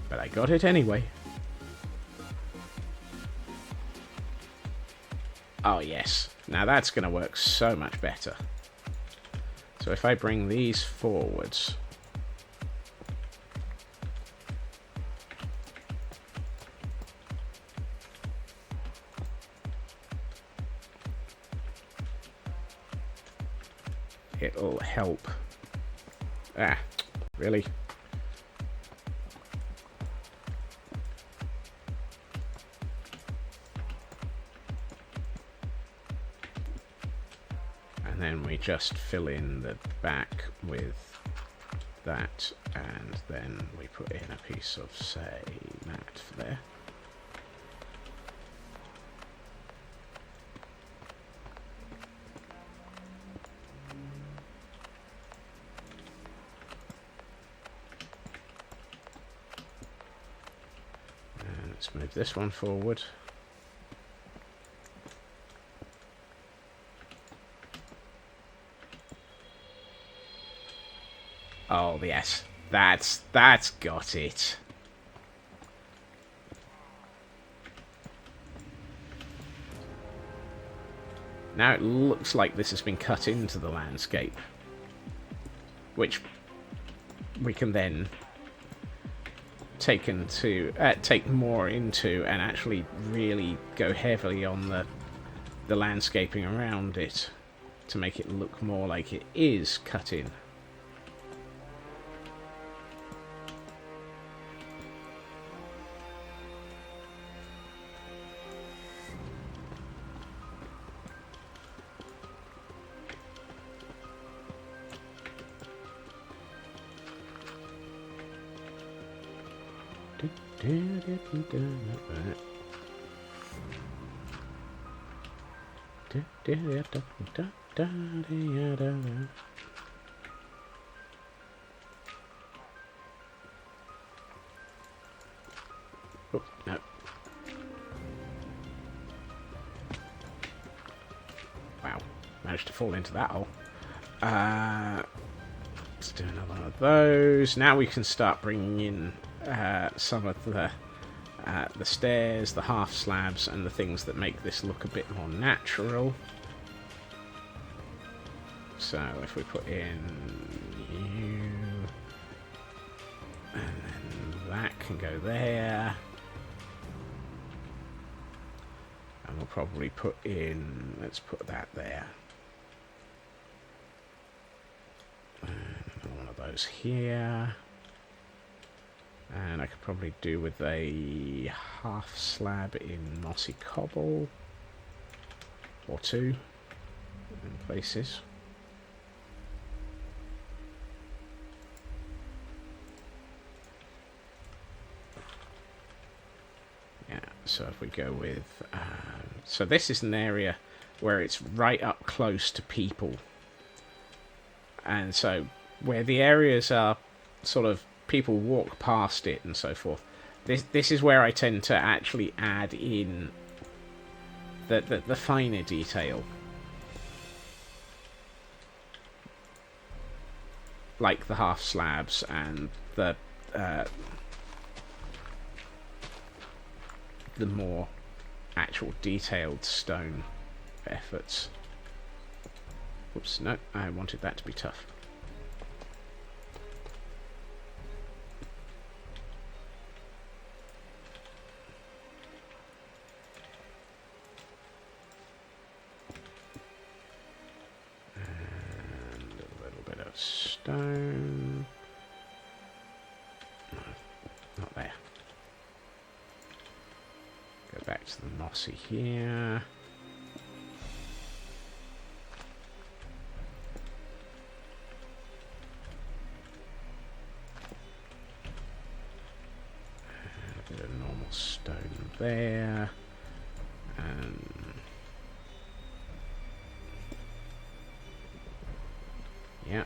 But I got it anyway. Oh yes, now that's going to work so much better. So if I bring these forwards, it'll help. Ah, really? And then we just fill in the back with that, and then we put in a piece of, say, mat for there. And let's move this one forward. Oh yes, that's got it. Now it looks like this has been cut into the landscape, which we can then take more into and actually really go heavily on the landscaping around it to make it look more like it is cut in. Oh, no. Wow, managed to fall into that hole. Let's do another one of those. Now we can start bringing in some of the stairs, the half slabs, and the things that make this look a bit more natural. So if we put in you, and then that can go there, and we'll probably put in, let's put that there, and one of those here. And I could probably do with a half slab in mossy cobble, or two in places. Yeah, so if we go with... so this is an area where it's right up close to people. And so where the areas are sort of people walk past it and so forth, this is where I tend to actually add in the finer detail, like the half slabs and the more actual detailed stone efforts. Oops, no, I wanted that to be tough. stone. No, not there. Go back to the mossy here. A bit of normal stone there. And yeah.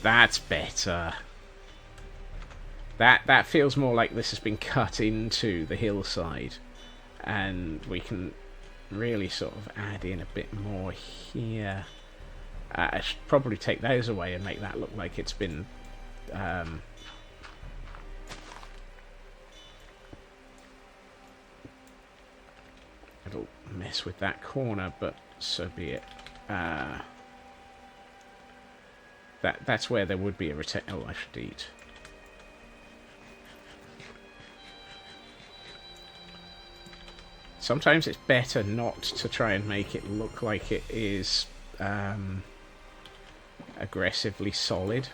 That's better. That feels more like this has been cut into the hillside, and we can really sort of add in a bit more here. I should probably take those away and make that look like it's been it'll mess with that corner, but so be it. That's where there would be a oh, I should eat. Sometimes it's better not to try and make it look like it is aggressively solid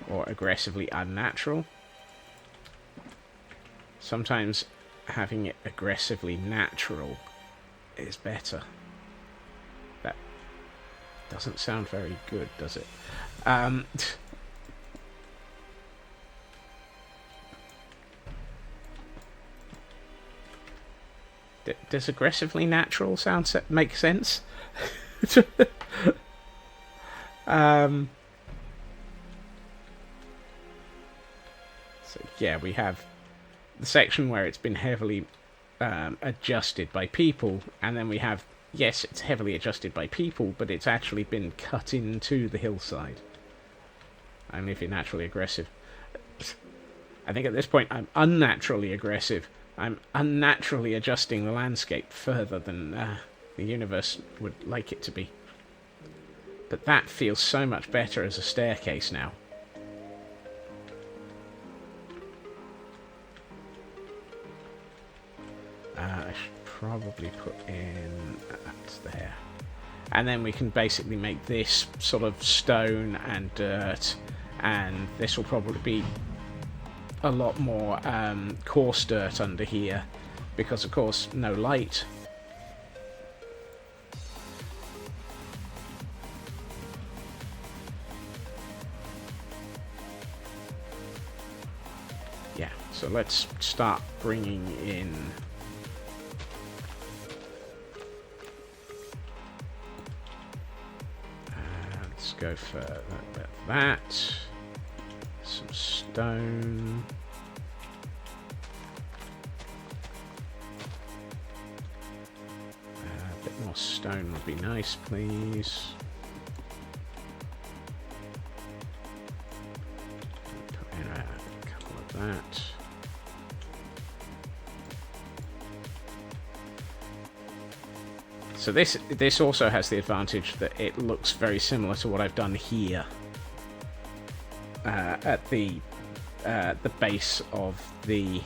or aggressively unnatural. Sometimes having it aggressively natural is better. That doesn't sound very good, does it? Does aggressively natural sound make sense? So yeah, we have the section where it's been heavily adjusted by people, and then we have, yes, it's heavily adjusted by people, but it's actually been cut into the hillside. Only if you're naturally aggressive. I think at this point I'm unnaturally aggressive. I'm unnaturally adjusting the landscape further than the universe would like it to be. But that feels so much better as a staircase now. I should probably put in that there. And then we can basically make this sort of stone and dirt, and this will probably be a lot more coarse dirt under here, because of course no light. Yeah, so let's start bringing in let's go for that. Some stone. A bit more stone would be nice, please. Put in a couple of that. So this also has the advantage that it looks very similar to what I've done here. At the base of the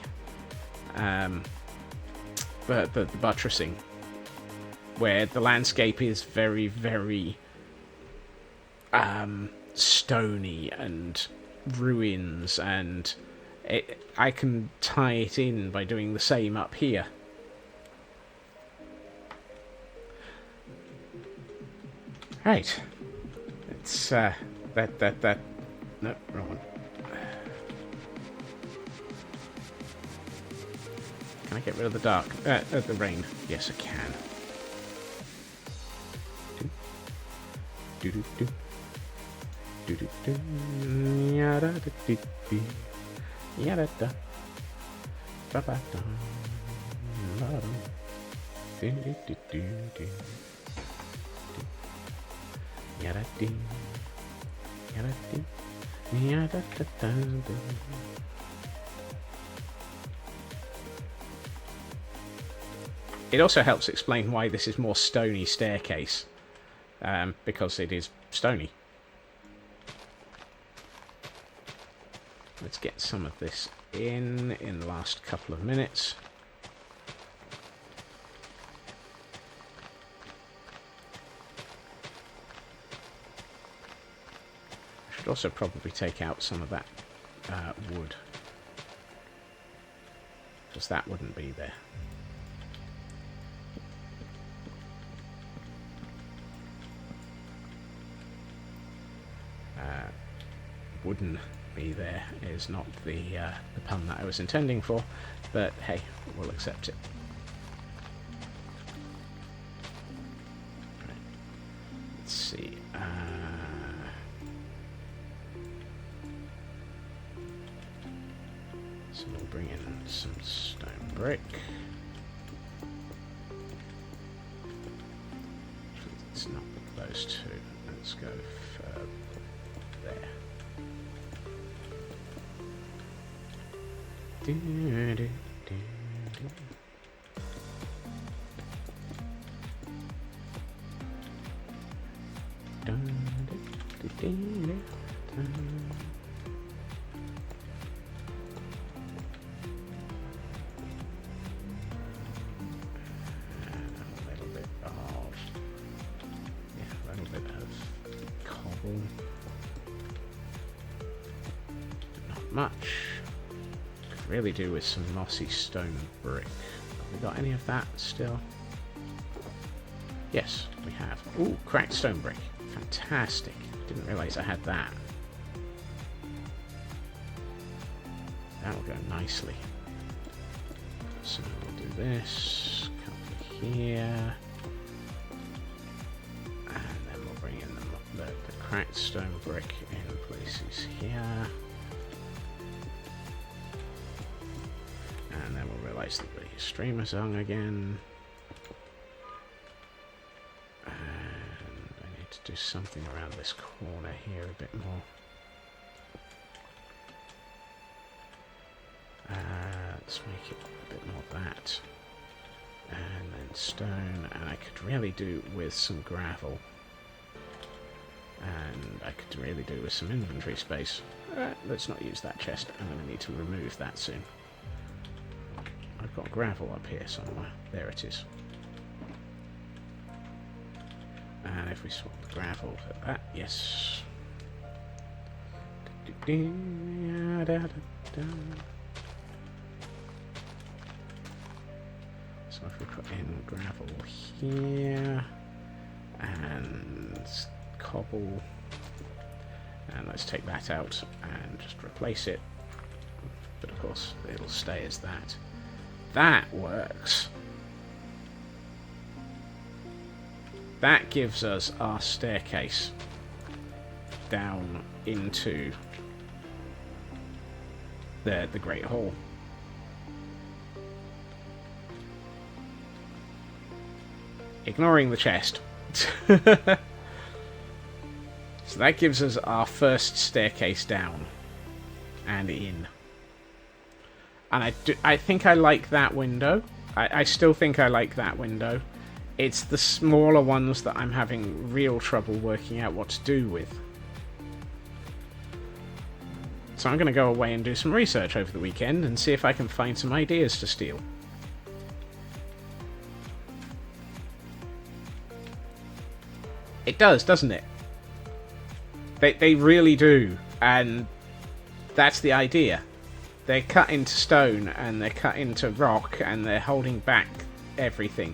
buttressing, where the landscape is very, very stony and ruins, and I can tie it in by doing the same up here. Right, it's that. No, wrong one. Can I get rid of the dark? The rain. Yes, I can. Do do do. Do do do. Yada da do do. Yada da. Ba ba da. La da. Do do do do do. Yada dee. Yada dee. Yada da da da. It also helps explain why this is more stony staircase, because it is stony. Let's get some of this in the last couple of minutes. Should also probably take out some of that wood, because that wouldn't be there. Wouldn't be there is not the pun that I was intending for, but hey, we'll accept it. Right. Let's see. So we'll bring in some stone brick. Let's not put those two. Let's go for there. Not much. Could really do with some mossy stone brick. Have we got any of that still? Yes, we have. Ooh, cracked stone brick. Fantastic. Didn't realise I had that. That'll go nicely. So we'll do this. Come here. The cracked stone brick in places here, and then we'll realise that the streamer's on again, and I need to do something around this corner here a bit more. Let's make it a bit more of that, and then stone, and I could really do with some gravel. And I could really do with some inventory space. Let's not use that chest. I'm going to need to remove that soon. I've got gravel up here somewhere. There it is. And if we swap the gravel for that, yes. So if we put in gravel here, and cobble, and let's take that out and just replace it, but of course it'll stay as that. That works. That gives us our staircase down into the Great Hall. Ignoring the chest. So that gives us our first staircase down and in. And I think I like that window. I still think I like that window. It's the smaller ones that I'm having real trouble working out what to do with. So I'm going to go away and do some research over the weekend and see if I can find some ideas to steal. It does, doesn't it? They really do, and that's the idea. They're cut into stone, and they're cut into rock, and they're holding back everything.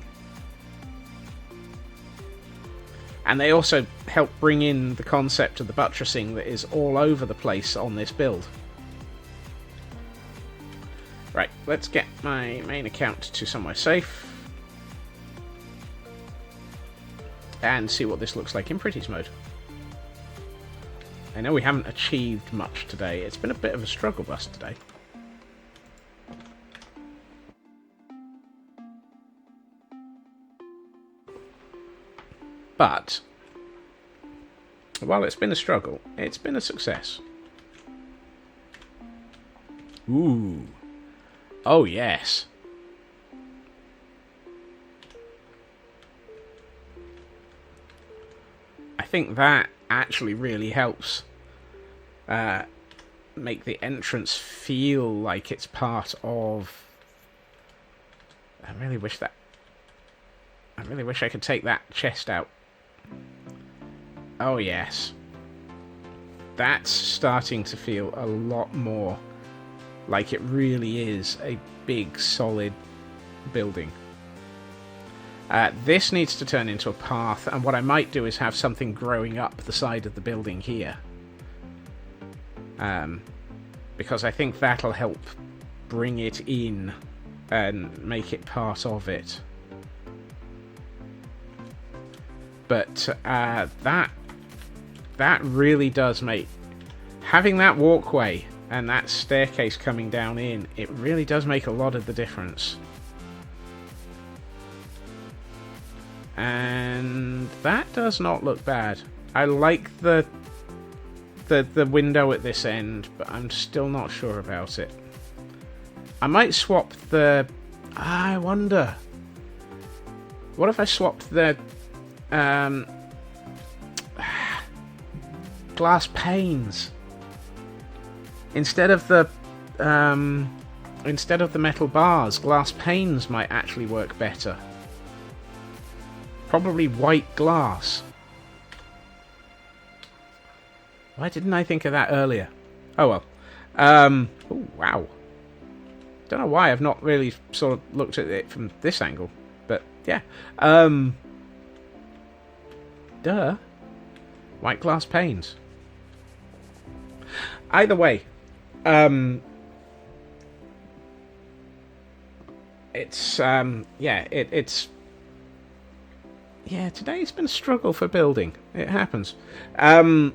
And they also help bring in the concept of the buttressing that is all over the place on this build. Right, let's get my main account to somewhere safe. And see what this looks like in Pretty's mode. I know we haven't achieved much today. It's been a bit of a struggle bus today. But while it's been a struggle, it's been a success. Ooh. Oh, yes. I think that actually really helps make the entrance feel like it's part of... I really wish I could take that chest out. Oh, yes. that's starting to feel a lot more like it really is a big, solid building. This needs to turn into a path, and what I might do is have something growing up the side of the building here. Because I think that'll help bring it in and make it part of it. But that really does make... Having that walkway and that staircase coming down in, it really does make a lot of the difference. And that does not look bad. I like the window at this end, but I'm still not sure about it. I might swap the... I wonder. What if I swapped the glass panes instead of the metal bars? Glass panes might actually work better. Probably white glass. Why didn't I think of that earlier? Oh well. Oh, wow. Don't know why I've not really sort of looked at it from this angle, but yeah. Duh. White glass panes. Either way, it's today's been a struggle for building. It happens. We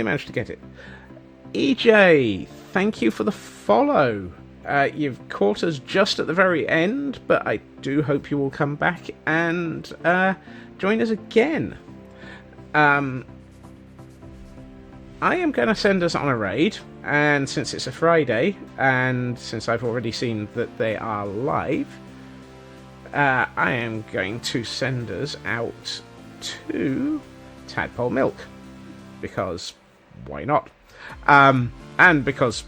managed to get it. EJ, thank you for the follow. You've caught us just at the very end, but I do hope you will come back and join us again. I am going to send us on a raid, and since it's a Friday, and since I've already seen that they are live, I am going to send us out to Tadpole Milk, because why not? And because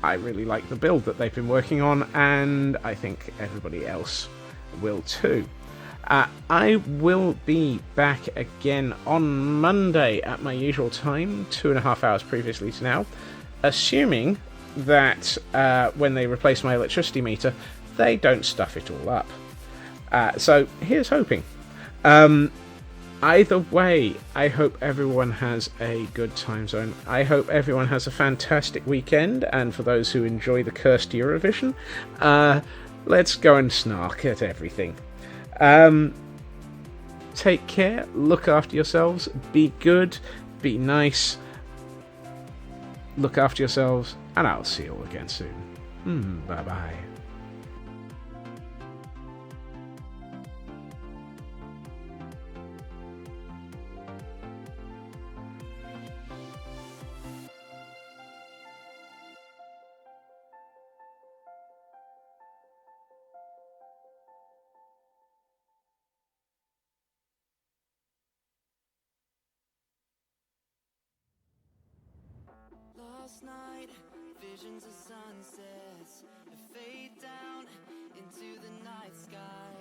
I really like the build that they've been working on, and I think everybody else will too. I will be back again on Monday at my usual time, 2.5 hours previously to now, assuming that when they replace my electricity meter, they don't stuff it all up. So here's hoping. Either way, I hope everyone has a good time zone. I hope everyone has a fantastic weekend, and for those who enjoy the cursed Eurovision, let's go and snark at everything. Take care, look after yourselves, be good, be nice, look after yourselves, and I'll see you all again soon. Bye-bye. Last night, visions of sunsets fade down into the night sky.